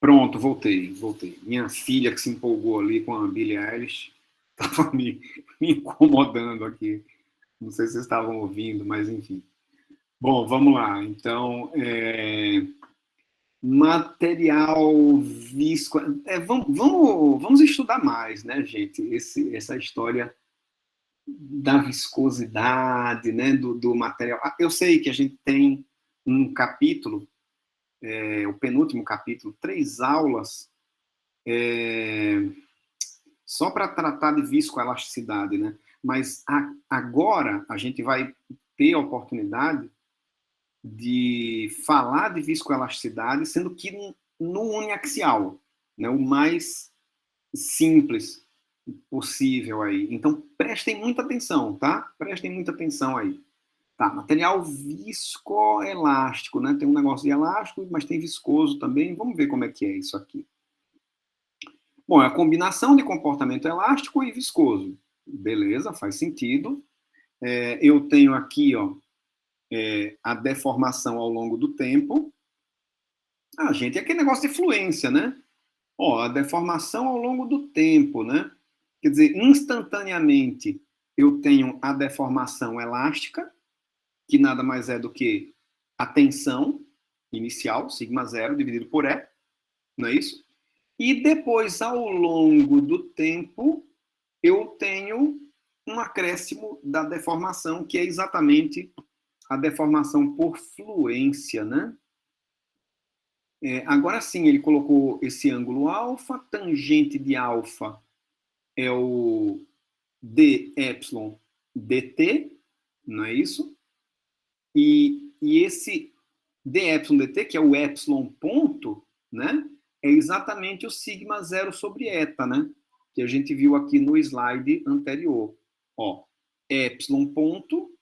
Pronto, voltei. Minha filha que se empolgou ali com a Billie Eilish estava me incomodando aqui. Não sei se vocês estavam ouvindo, mas enfim. Bom, vamos lá. Então, material visco. Vamos estudar mais, né, gente? Essa história da viscosidade, né, do material. Eu sei que a gente tem um capítulo o penúltimo capítulo, 3 aulas só para tratar de viscoelasticidade, né? Mas agora a gente vai ter a oportunidade de falar de viscoelasticidade, sendo que no uniaxial, né? O mais simples possível aí. Então, prestem muita atenção, tá? Prestem muita atenção aí. Tá, material viscoelástico, né? Tem um negócio de elástico, mas tem viscoso também. Vamos ver como é que é isso aqui. Bom, é a combinação de comportamento elástico e viscoso. Beleza, faz sentido. Eu tenho aqui, ó, a deformação ao longo do tempo. Gente, é aquele negócio de fluência, né? Ó, a deformação ao longo do tempo, né? Quer dizer, instantaneamente eu tenho a deformação elástica, que nada mais é do que a tensão inicial, sigma zero, dividido por E, não é isso? E depois, ao longo do tempo, eu tenho um acréscimo da deformação, que é exatamente a deformação por fluência, né? Agora sim, ele colocou esse ângulo alfa, tangente de alfa é o dy dt, não é isso? E esse dy dt, que é o epsilon ponto, né? É exatamente o sigma zero sobre eta, né? Que a gente viu aqui no slide anterior. Ó, epsilon ponto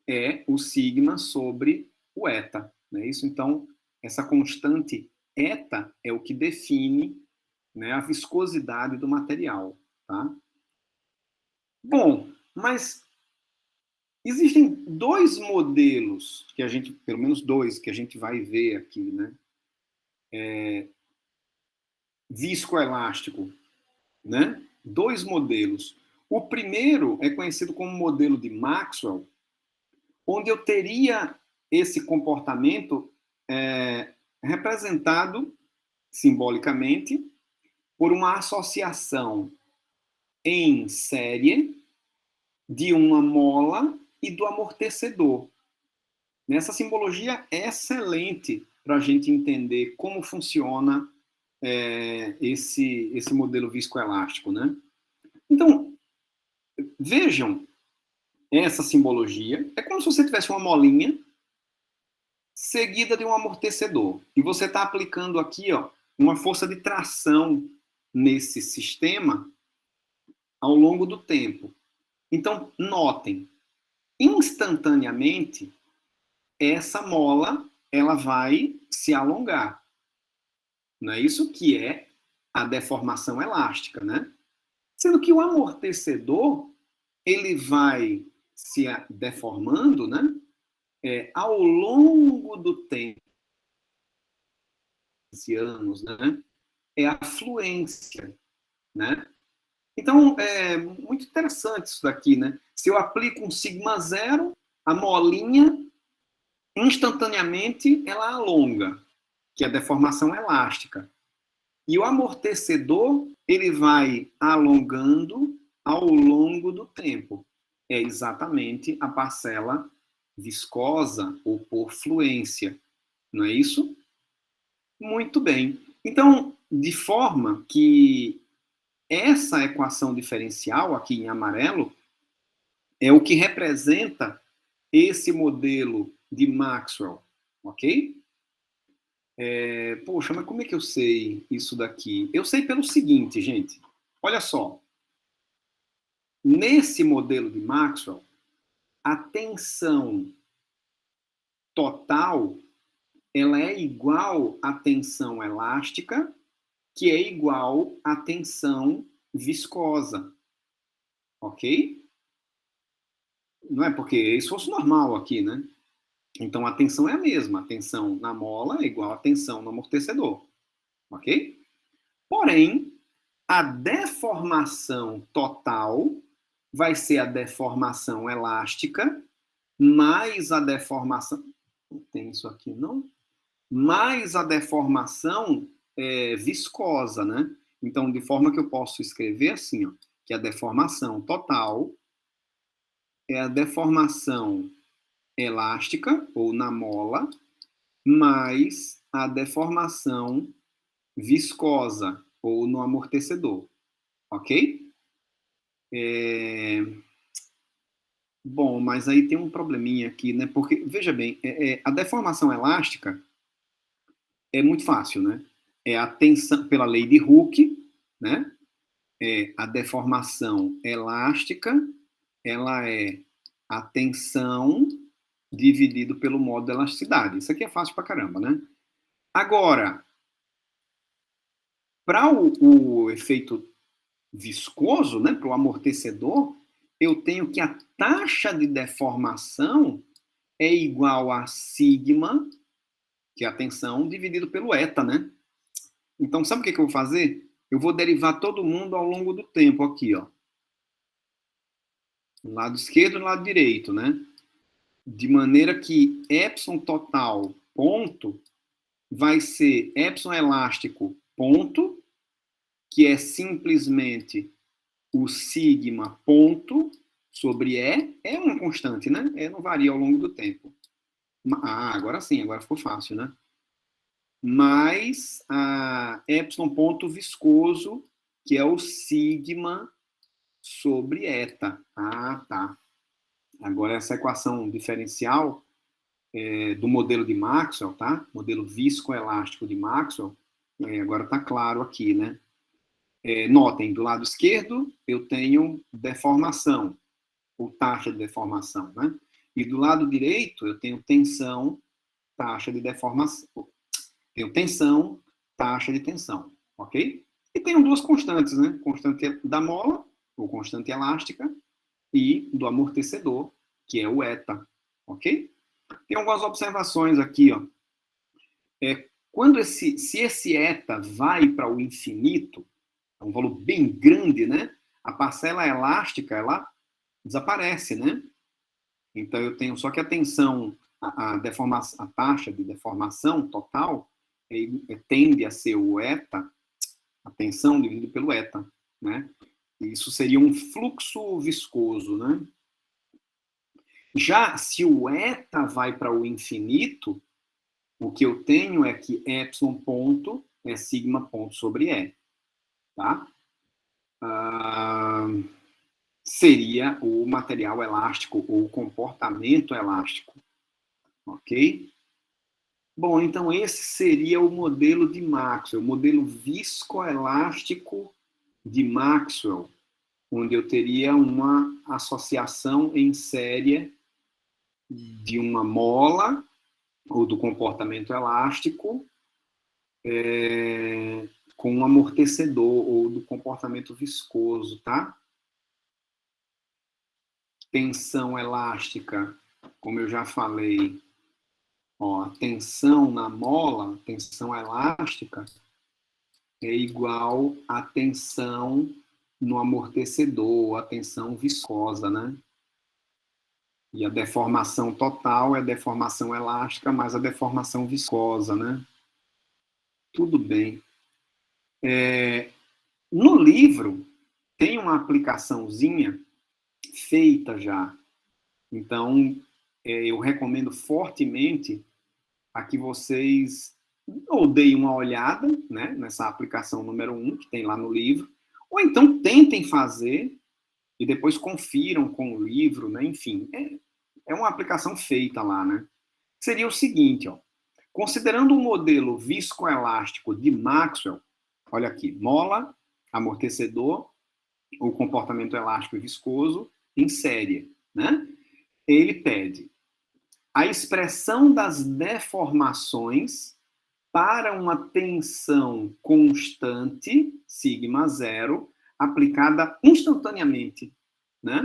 é o sigma sobre o eta, não é isso? Então, essa constante eta é o que define, né, a viscosidade do material, tá? Bom, mas existem dois modelos que a gente, pelo menos dois, que a gente vai ver aqui, né? Viscoelástico, né? Dois modelos. O primeiro é conhecido como modelo de Maxwell, onde eu teria esse comportamento representado simbolicamente por uma associação em série de uma mola e do amortecedor. Essa simbologia é excelente para a gente entender como funciona esse modelo viscoelástico, né? Então, vejam essa simbologia. É como se você tivesse uma molinha seguida de um amortecedor. E você está aplicando aqui, ó, uma força de tração nesse sistema ao longo do tempo. Então, notem, instantaneamente, essa mola ela vai se alongar. Não é isso que é a deformação elástica, né? Sendo que o amortecedor ele vai se deformando, né? Ao longo do tempo, anos, né? É a fluência, né? Então, é muito interessante isso daqui, né? Se eu aplico um sigma zero, a molinha, instantaneamente, ela alonga, que é a deformação elástica. E o amortecedor, ele vai alongando ao longo do tempo. É exatamente a parcela viscosa ou por fluência, não é isso? Muito bem. Então, de forma que essa equação diferencial aqui em amarelo é o que representa esse modelo de Maxwell, ok? Poxa, mas como é que eu sei isso daqui? Eu sei pelo seguinte, gente. Olha só. Nesse modelo de Maxwell, a tensão total ela é igual à tensão elástica, que é igual à tensão viscosa. Ok? Não é porque é esforço normal aqui, né? Então, a tensão é a mesma. A tensão na mola é igual à tensão no amortecedor. Ok? Porém, a deformação total vai ser a deformação elástica mais a deformação... Não tem isso aqui, não? Mais a deformação viscosa, né? Então, de forma que eu posso escrever assim, ó, que a deformação total é a deformação elástica, ou na mola, mais a deformação viscosa ou no amortecedor, ok? Bom, mas aí tem um probleminha aqui, né? Porque, veja bem, a deformação elástica é muito fácil, né? É a tensão, pela lei de Hooke, né? A deformação elástica, ela é a tensão dividido pelo modo de elasticidade. Isso aqui é fácil pra caramba, né? Agora, para o efeito viscoso, né, para o amortecedor, eu tenho que a taxa de deformação é igual a sigma, que é a tensão, dividido pelo eta, né? Então, sabe o que eu vou fazer? Eu vou derivar todo mundo ao longo do tempo aqui, ó. No lado esquerdo e no lado direito, né? De maneira que epsilon total ponto vai ser epsilon elástico ponto, que é simplesmente o sigma ponto sobre E, é uma constante, né? E não varia ao longo do tempo. Agora sim, agora ficou fácil, né? Mais a epsilon ponto viscoso, que é o sigma sobre eta. Tá. Agora essa equação diferencial do modelo de Maxwell, tá? Modelo viscoelástico de Maxwell, agora está claro aqui, né? Notem, do lado esquerdo eu tenho deformação, ou taxa de deformação, né? E do lado direito eu tenho tensão, taxa de deformação. Tenho tensão, taxa de tensão, ok? E tenho duas constantes, né? Constante da mola, ou constante elástica, e do amortecedor, que é o eta, ok? Tem algumas observações aqui, ó. Se esse eta vai para o infinito, é um valor bem grande, né? A parcela elástica, ela desaparece, né? Então eu tenho só que a tensão, a taxa de deformação total tende a ser o eta, a tensão dividido pelo eta, né? Isso seria um fluxo viscoso, né? Já se o eta vai para o infinito, o que eu tenho é que epsilon ponto é sigma ponto sobre E, tá? Seria o material elástico ou o comportamento elástico, ok? Bom, então esse seria o modelo de Maxwell, o modelo viscoelástico de Maxwell, onde eu teria uma associação em série de uma mola ou do comportamento elástico com um amortecedor ou do comportamento viscoso, tá? Tensão elástica, como eu já falei, ó, a tensão na mola, tensão elástica, é igual à tensão no amortecedor, a tensão viscosa, né? E a deformação total é a deformação elástica mais a deformação viscosa, né? Tudo bem. No livro, tem uma aplicaçãozinha feita já. Então, eu recomendo fortemente a que vocês ou deem uma olhada, né, nessa aplicação número 1, que tem lá no livro, ou então tentem fazer e depois confiram com o livro, né? Enfim, é uma aplicação feita lá, né? Seria o seguinte, ó, considerando o modelo viscoelástico de Maxwell, olha aqui, mola, amortecedor, o comportamento elástico e viscoso em série, né? Ele pede a expressão das deformações para uma tensão constante, sigma zero, aplicada instantaneamente, né?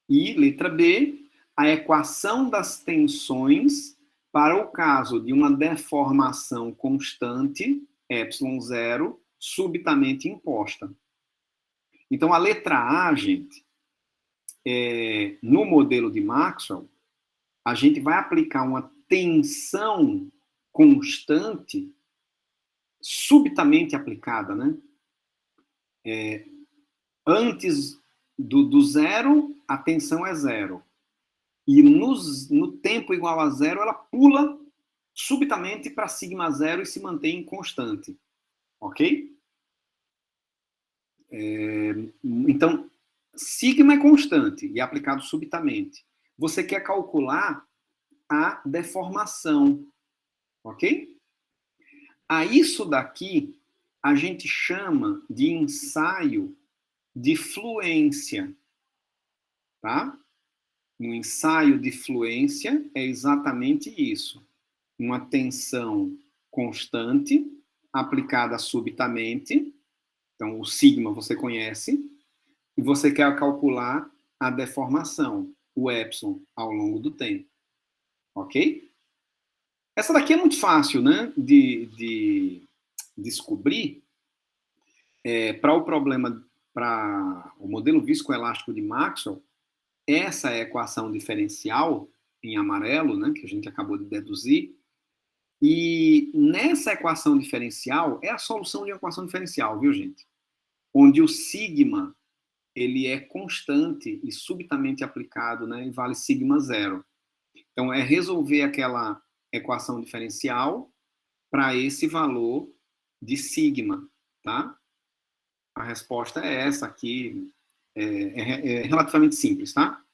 E, letra B, a equação das tensões para o caso de uma deformação constante, epsilon zero, subitamente imposta. Então, a letra A, gente, no modelo de Maxwell, a gente vai aplicar uma tensão constante subitamente aplicada, né? Antes do zero, a tensão é zero. E no tempo igual a zero, ela pula subitamente para sigma zero e se mantém constante. Ok? Então, sigma é constante e é aplicado subitamente. Você quer calcular a deformação. Ok? A isso daqui a gente chama de ensaio de fluência. Tá? No ensaio de fluência é exatamente isso. Uma tensão constante aplicada subitamente. Então, o sigma você conhece. E você quer calcular a deformação, o epsilon, ao longo do tempo. Ok? Essa daqui é muito fácil, né, de descobrir. Para o problema, para o modelo viscoelástico de Maxwell, essa é a equação diferencial em amarelo, né, que a gente acabou de deduzir. E nessa equação diferencial, é a solução de uma equação diferencial, viu, gente? Onde o sigma, ele é constante e subitamente aplicado, né, e vale sigma zero. Então, é resolver aquela equação diferencial para esse valor de sigma, tá? A resposta é essa aqui, é relativamente simples, tá?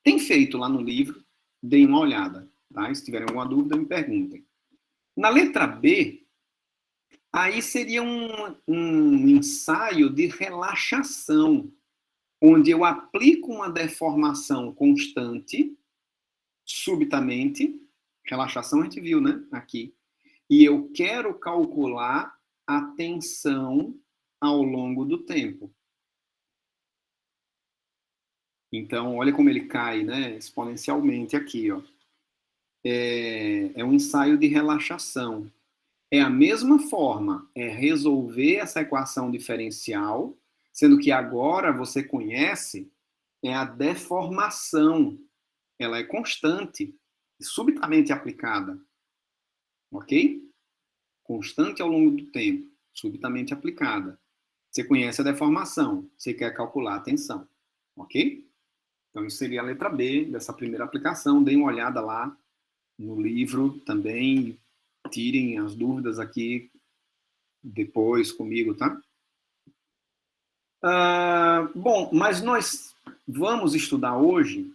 Tem feito lá no livro, deem uma olhada, tá? Se tiverem alguma dúvida, me perguntem. Na letra B, aí seria um ensaio de relaxação, onde eu aplico uma deformação constante, subitamente, relaxação a gente viu, né, aqui, e eu quero calcular a tensão ao longo do tempo. Então, olha como ele cai, né, exponencialmente aqui, ó. É um ensaio de relaxação. É a mesma forma, é resolver essa equação diferencial, sendo que agora você conhece a deformação. Ela é constante, subitamente aplicada. Ok? Constante ao longo do tempo, subitamente aplicada. Você conhece a deformação, você quer calcular a tensão. Ok? Então, isso seria a letra B dessa primeira aplicação. Deem uma olhada lá no livro também. Tirem as dúvidas aqui depois comigo, tá? Bom, mas nós vamos estudar hoje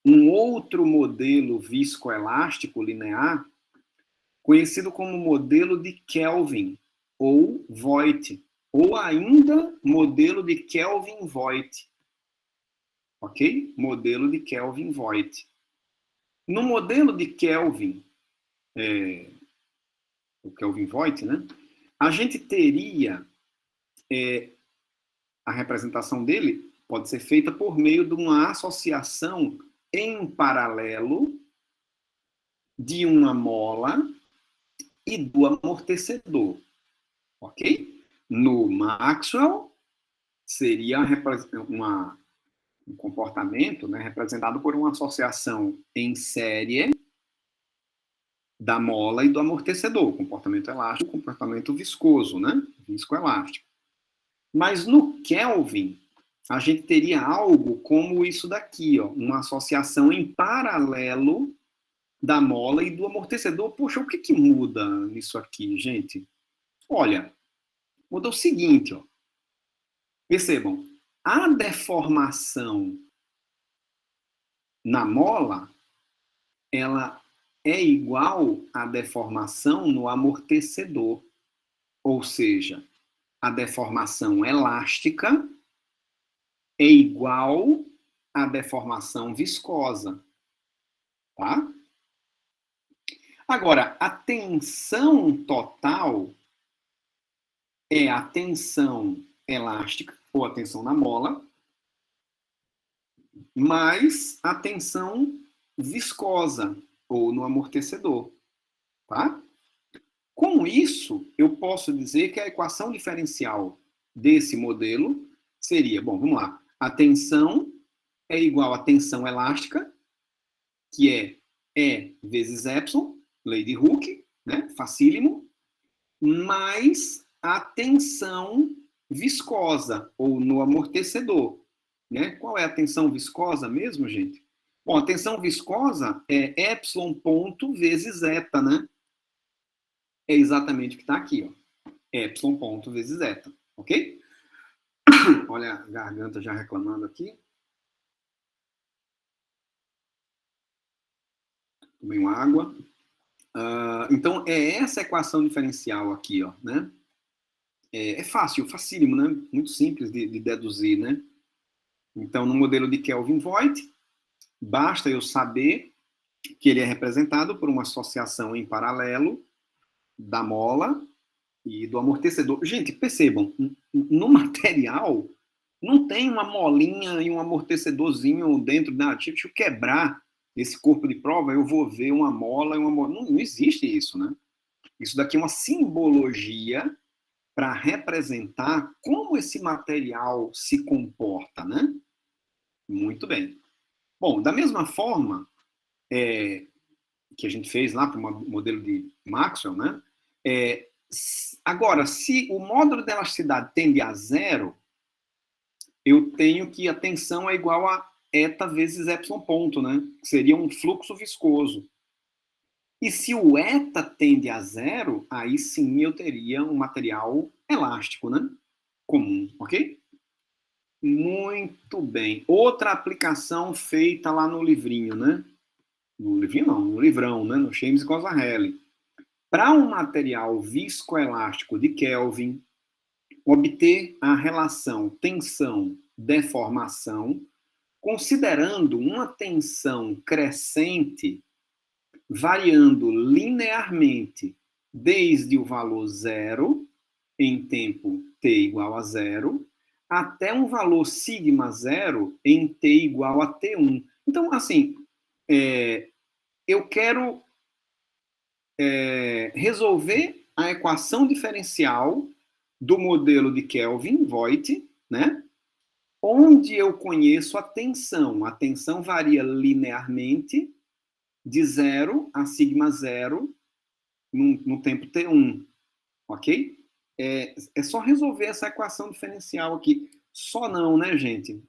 um outro modelo viscoelástico linear, conhecido como modelo de Kelvin, ou Voigt, ou ainda modelo de Kelvin-Voigt. Ok? Modelo de Kelvin-Voigt. No modelo de Kelvin, o Kelvin-Voigt, né? A gente teria a representação dele pode ser feita por meio de uma associação em paralelo de uma mola e do amortecedor, ok? No Maxwell, seria um comportamento, né, representado por uma associação em série da mola e do amortecedor, comportamento elástico, comportamento viscoso, né? Viscoelástico. Mas no Kelvin, a gente teria algo como isso daqui, ó, uma associação em paralelo da mola e do amortecedor. Poxa, o que que muda nisso aqui, gente? Olha, muda o seguinte, ó. Percebam, a deformação na mola, ela é igual à deformação no amortecedor. Ou seja, a deformação elástica é igual à deformação viscosa, tá? Agora, a tensão total é a tensão elástica, ou a tensão na mola, mais a tensão viscosa, ou no amortecedor, tá? Com isso, eu posso dizer que a equação diferencial desse modelo seria, bom, vamos lá, a tensão é igual à tensão elástica, que é E vezes epsilon, lei de Hooke, né, facílimo, mais a tensão viscosa, ou no amortecedor. Né? Qual é a tensão viscosa mesmo, gente? Bom, a tensão viscosa é epsilon ponto vezes eta, né? É exatamente o que está aqui, ó. Epsilon ponto vezes eta, ok? Olha a garganta já reclamando aqui. Tomei uma água. Então, é essa equação diferencial aqui, ó, né? É fácil, facílimo, né? Muito simples de deduzir, né? Então, no modelo de Kelvin-Voigt, basta eu saber que ele é representado por uma associação em paralelo da mola e do amortecedor. Gente, percebam, no material não tem uma molinha e um amortecedorzinho dentro da... Deixa eu quebrar esse corpo de prova, eu vou ver uma mola e uma mola. Não existe isso, né? Isso daqui é uma simbologia para representar como esse material se comporta, né? Muito bem. Bom, da mesma forma que a gente fez lá para o modelo de Maxwell, né? Agora, se o módulo de elasticidade tende a zero, eu tenho que a tensão é igual a eta vezes epsilon ponto, né? Que seria um fluxo viscoso. E se o eta tende a zero, aí sim eu teria um material elástico, né? Comum, ok? Muito bem. Outra aplicação feita lá no livrinho, né? No livrinho não, no livrão, né? No James Cosarelli. Para um material viscoelástico de Kelvin, obter a relação tensão-deformação, considerando uma tensão crescente variando linearmente desde o valor zero, em tempo t igual a zero, até um valor sigma zero em t igual a t1. Então, assim, eu quero resolver a equação diferencial do modelo de Kelvin-Voigt, né? Onde eu conheço a tensão. A tensão varia linearmente de zero a sigma zero no tempo t1, ok? É só resolver essa equação diferencial aqui. Só não, né, gente?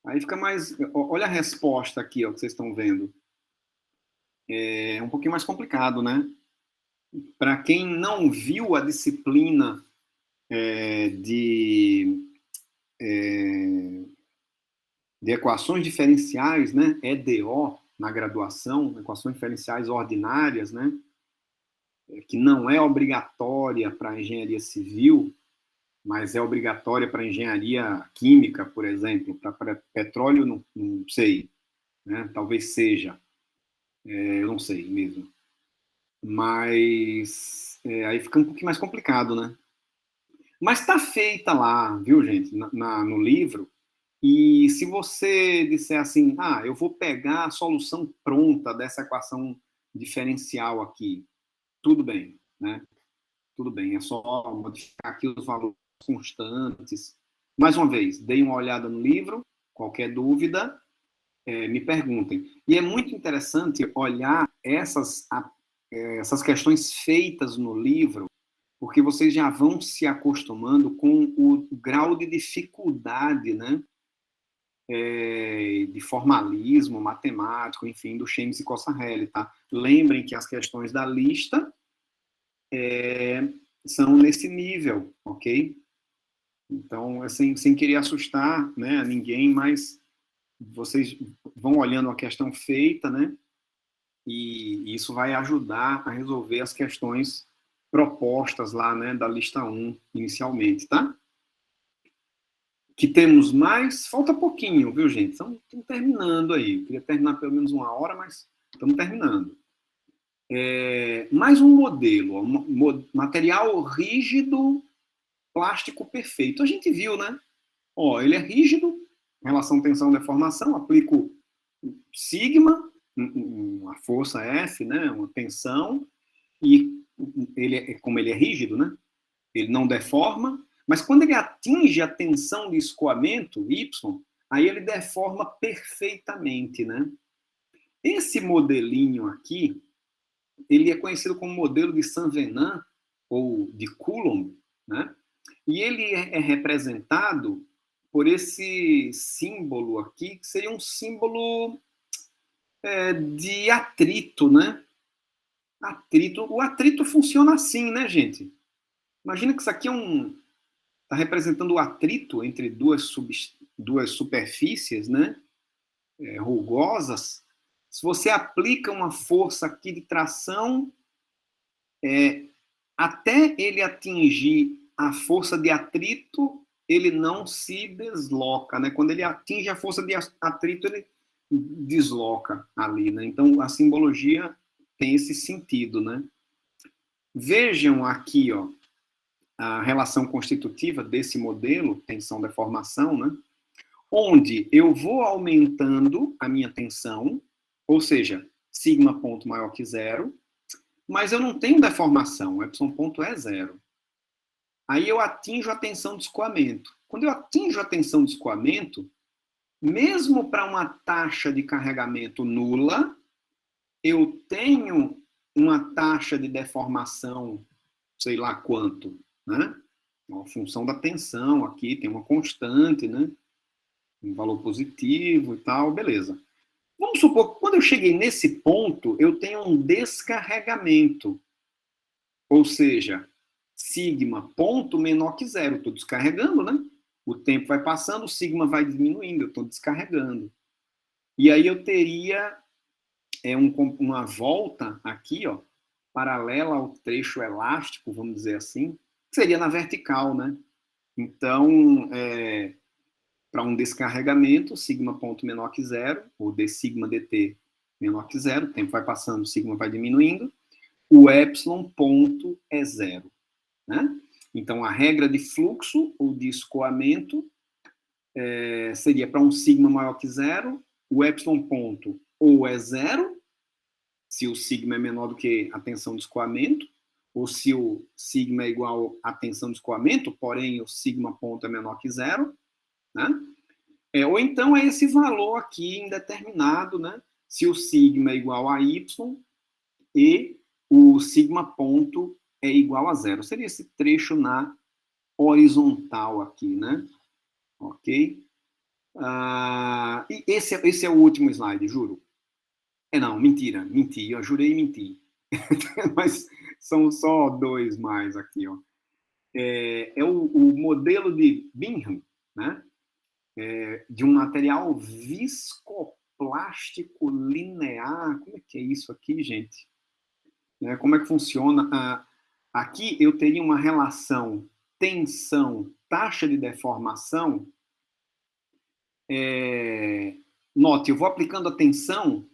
Aí fica mais... Olha a resposta aqui, ó, que vocês estão vendo. É um pouquinho mais complicado, né? Para quem não viu a disciplina de equações diferenciais, né? EDO, na graduação, equações diferenciais ordinárias, né? Que não é obrigatória para a engenharia civil, mas é obrigatória para a engenharia química, por exemplo. Para petróleo, não sei, né? Talvez seja, eu não sei mesmo. Mas aí fica um pouquinho mais complicado, né? Mas está feita lá, viu, gente, no livro. E se você disser assim, eu vou pegar a solução pronta dessa equação diferencial aqui, tudo bem, né? Tudo bem, é só modificar aqui os valores constantes. Mais uma vez, deem uma olhada no livro, qualquer dúvida, me perguntem. E é muito interessante olhar essas questões feitas no livro, porque vocês já vão se acostumando com o grau de dificuldade, né? De formalismo matemático, enfim, do James e Cosarelli, tá? Lembrem que as questões da lista são nesse nível, ok? Então, sem querer assustar, né, a ninguém, mas vocês vão olhando a questão feita, né? E isso vai ajudar a resolver as questões propostas lá, né, da lista 1 inicialmente, tá? Que temos mais, falta pouquinho, viu, gente? Estamos terminando aí. Eu queria terminar pelo menos uma hora, mas estamos terminando. Mais um modelo, material rígido, plástico perfeito. A gente viu, né? Ele é rígido, relação tensão-deformação, aplico sigma, uma força F, né? Uma tensão, e como ele é rígido, né? Ele não deforma, mas quando ele atinge a tensão de escoamento, Y, aí ele deforma perfeitamente, né? Esse modelinho aqui, ele é conhecido como modelo de Saint-Venant, ou de Coulomb, né? E ele é representado por esse símbolo aqui, que seria um símbolo de atrito, né? Atrito. O atrito funciona assim, né, gente? Imagina que isso aqui está representando o atrito entre duas superfícies, né? Rugosas. Se você aplica uma força aqui de tração, até ele atingir a força de atrito, ele não se desloca, né? Quando ele atinge a força de atrito, ele desloca ali, né? Então, a simbologia tem esse sentido, né? Vejam aqui, ó, a relação constitutiva desse modelo, tensão-deformação, né? Onde eu vou aumentando a minha tensão, ou seja, sigma ponto maior que zero, mas eu não tenho deformação, epsilon ponto é zero. Aí eu atinjo a tensão de escoamento. Quando eu atinjo a tensão de escoamento, mesmo para uma taxa de carregamento nula, eu tenho uma taxa de deformação, sei lá quanto, né? A função da tensão aqui tem uma constante, né? Um valor positivo e tal, beleza. Vamos supor que quando eu cheguei nesse ponto, eu tenho um descarregamento. Ou seja, sigma ponto menor que zero. Estou descarregando, né? O tempo vai passando, o sigma vai diminuindo, eu estou descarregando. E aí eu teria uma volta aqui, ó, paralela ao trecho elástico, vamos dizer assim, que seria na vertical, né? Então, para um descarregamento, sigma ponto menor que zero, ou d sigma dt menor que zero, o tempo vai passando, o sigma vai diminuindo, o epsilon ponto é zero, né? Então, a regra de fluxo ou de escoamento seria para um sigma maior que zero, o epsilon ponto ou é zero, se o sigma é menor do que a tensão de escoamento, ou se o sigma é igual à tensão de escoamento, porém o sigma ponto é menor que zero, né? Ou então é esse valor aqui indeterminado, né? Se o sigma é igual a y e o sigma ponto é igual a zero. Seria esse trecho na horizontal aqui, né? Ok? E esse é o último slide, juro. Não, mentira, menti, eu jurei mentir. Mas são só dois mais aqui, ó. É o modelo de Bingham, né? De um material viscoplástico linear. Como é que é isso aqui, gente? Como é que funciona? Aqui eu teria uma relação tensão, taxa de deformação. Note, eu vou aplicando a tensão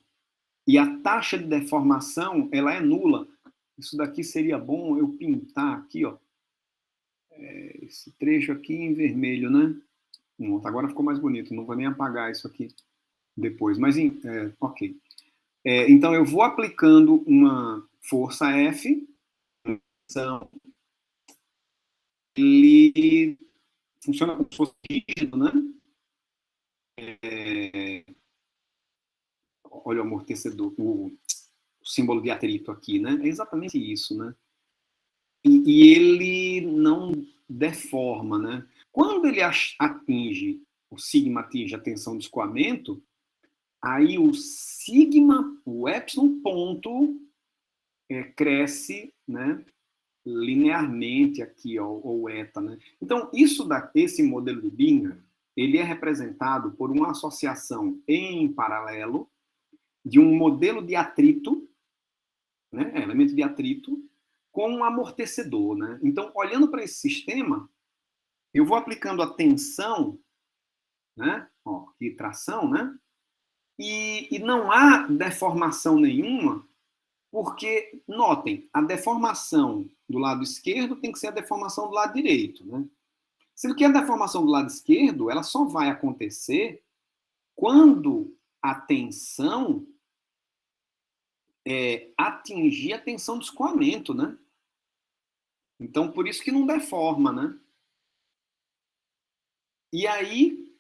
e a taxa de deformação ela é nula. Isso daqui seria bom eu pintar aqui, ó. Esse trecho aqui em vermelho, né? Agora ficou mais bonito, não vou nem apagar isso aqui depois, mas ok. Então eu vou aplicando uma força F, ele funciona como se fosse rígido, né? Olha o amortecedor, o símbolo de atrito aqui, né? É exatamente isso, né? E ele não deforma, né? Quando ele atinge, o sigma atinge a tensão de escoamento, aí o sigma, o epsilon ponto, cresce, né? Linearmente aqui, ó, ou eta, né? Então, esse modelo de Bingham, ele é representado por uma associação em paralelo de um modelo de atrito, né? Elemento de atrito, com um amortecedor, né? Então, olhando para esse sistema, eu vou aplicando a tensão, né? Ó, e tração, né? E não há deformação nenhuma, porque, notem, a deformação do lado esquerdo tem que ser a deformação do lado direito, né? Sendo que a deformação do lado esquerdo, ela só vai acontecer quando a tensão atingir a tensão de escoamento, né? Então, por isso que não deforma, né? E aí,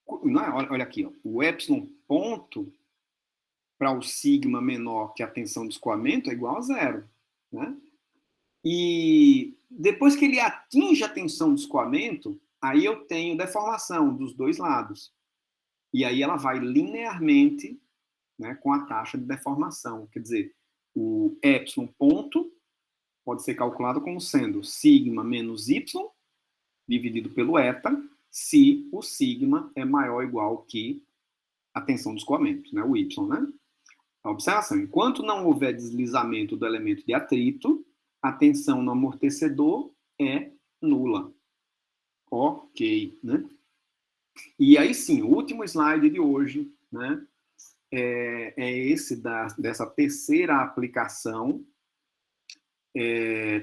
olha aqui, ó, o epsilon ponto para o sigma menor que a tensão de escoamento é igual a zero, né? E depois que ele atinge a tensão de escoamento, aí eu tenho deformação dos dois lados. E aí ela vai linearmente, né, com a taxa de deformação. Quer dizer, o epsilon ponto pode ser calculado como sendo sigma menos y dividido pelo eta, se o sigma é maior ou igual que a tensão de escoamento, né, o y, né? A observação, enquanto não houver deslizamento do elemento de atrito, a tensão no amortecedor é nula. Ok, né? E aí sim, o último slide de hoje, né, é esse dessa terceira aplicação,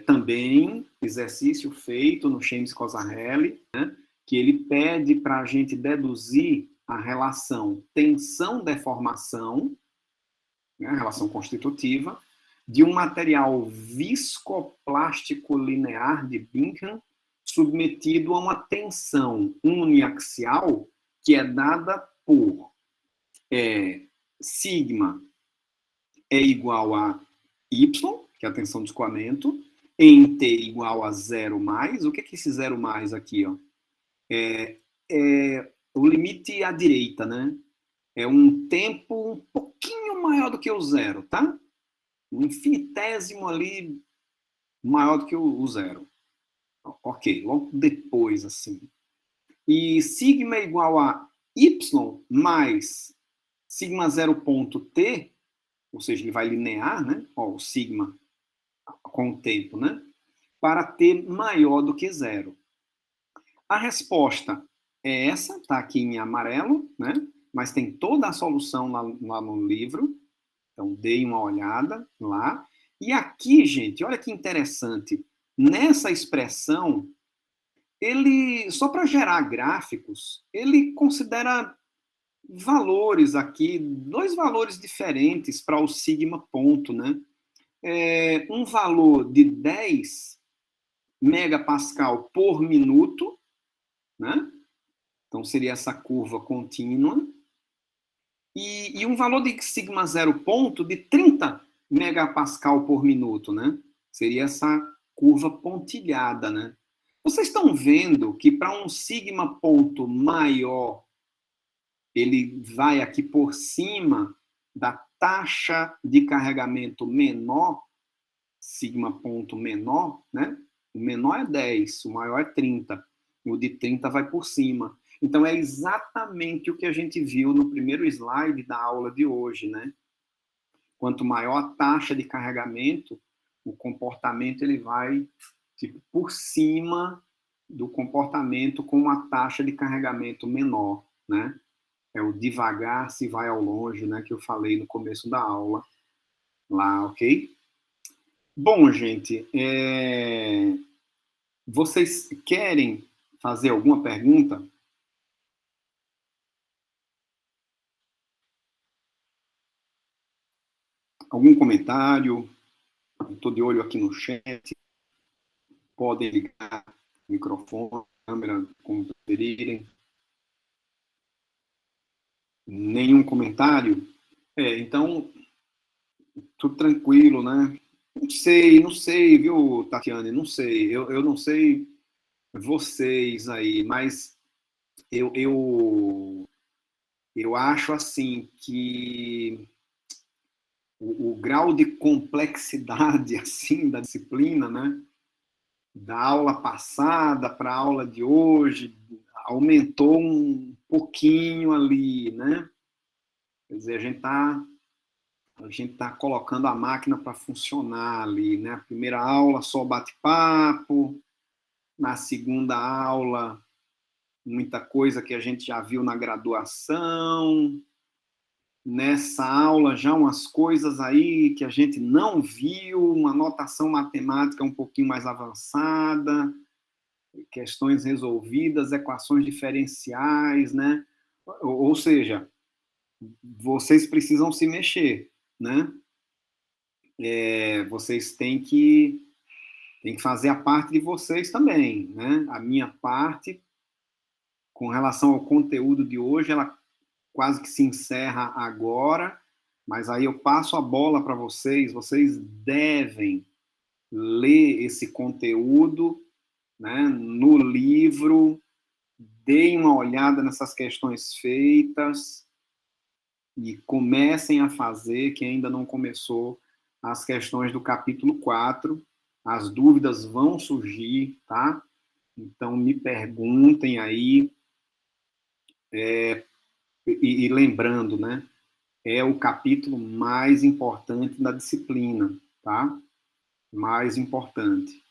também exercício feito no James-Cosarelli, né, que ele pede para a gente deduzir a relação tensão-deformação, né, a relação constitutiva, de um material viscoplástico linear de Bingham submetido a uma tensão uniaxial que é dada por sigma é igual a y, que é a tensão de escoamento, em t igual a 0 mais. O que é esse 0 mais aqui? Ó? O limite à direita, né? É um tempo um pouquinho maior do que o zero, tá? Um infinitésimo ali maior do que o zero. Ok, logo depois, assim. E sigma é igual a y mais sigma 0.t, ou seja, ele vai linear, né? Ó, o sigma com o tempo, né? Para t maior do que zero. A resposta é essa, tá aqui em amarelo, né? Mas tem toda a solução lá no livro. Então, deem uma olhada lá. E aqui, gente, olha que interessante. Nessa expressão, ele, só para gerar gráficos, ele considera valores aqui, dois valores diferentes para o sigma ponto, né? Um valor de 10 megapascal por minuto, né? Então, seria essa curva contínua. E um valor de sigma zero ponto de 30 megapascal por minuto, né? Seria essa curva pontilhada, né? Vocês estão vendo que para um sigma ponto maior, ele vai aqui por cima da taxa de carregamento menor, sigma ponto menor, né? O menor é 10, o maior é 30. O de 30 vai por cima. Então, é exatamente o que a gente viu no primeiro slide da aula de hoje, né? Quanto maior a taxa de carregamento, o comportamento ele vai tipo, por cima do comportamento com uma taxa de carregamento menor, né? É o devagar se vai ao longe, né? Que eu falei no começo da aula lá, ok? Bom, gente, vocês querem fazer alguma pergunta? Algum comentário? Estou de olho aqui no chat. Podem ligar o microfone, a câmera, como preferirem. Nenhum comentário? Então, tudo tranquilo, né? Não sei, viu, Tatiane? Não sei. Eu não sei vocês aí, mas eu acho assim que o grau de complexidade assim da disciplina, né, da aula passada para a aula de hoje aumentou um pouquinho ali, né? Quer dizer, a gente tá colocando a máquina para funcionar ali, né? A primeira aula só bate-papo, na segunda aula muita coisa que a gente já viu na graduação. Nessa aula já umas coisas aí que a gente não viu, uma notação matemática um pouquinho mais avançada, questões resolvidas, equações diferenciais, né? Ou seja, vocês precisam se mexer, né? Vocês têm que fazer a parte de vocês também, né? A minha parte, com relação ao conteúdo de hoje, ela quase que se encerra agora, mas aí eu passo a bola para vocês. Vocês devem ler esse conteúdo, né, no livro, deem uma olhada nessas questões feitas, e comecem a fazer, quem ainda não começou, as questões do capítulo 4. As dúvidas vão surgir, tá? Então, me perguntem aí, e lembrando, né? É o capítulo mais importante da disciplina, tá? Mais importante.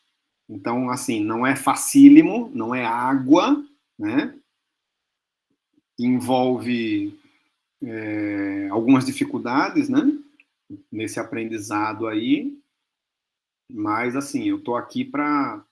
Então, assim, não é facílimo, não é água, né? Envolve algumas dificuldades, né? Nesse aprendizado aí, mas, assim, eu estou aqui para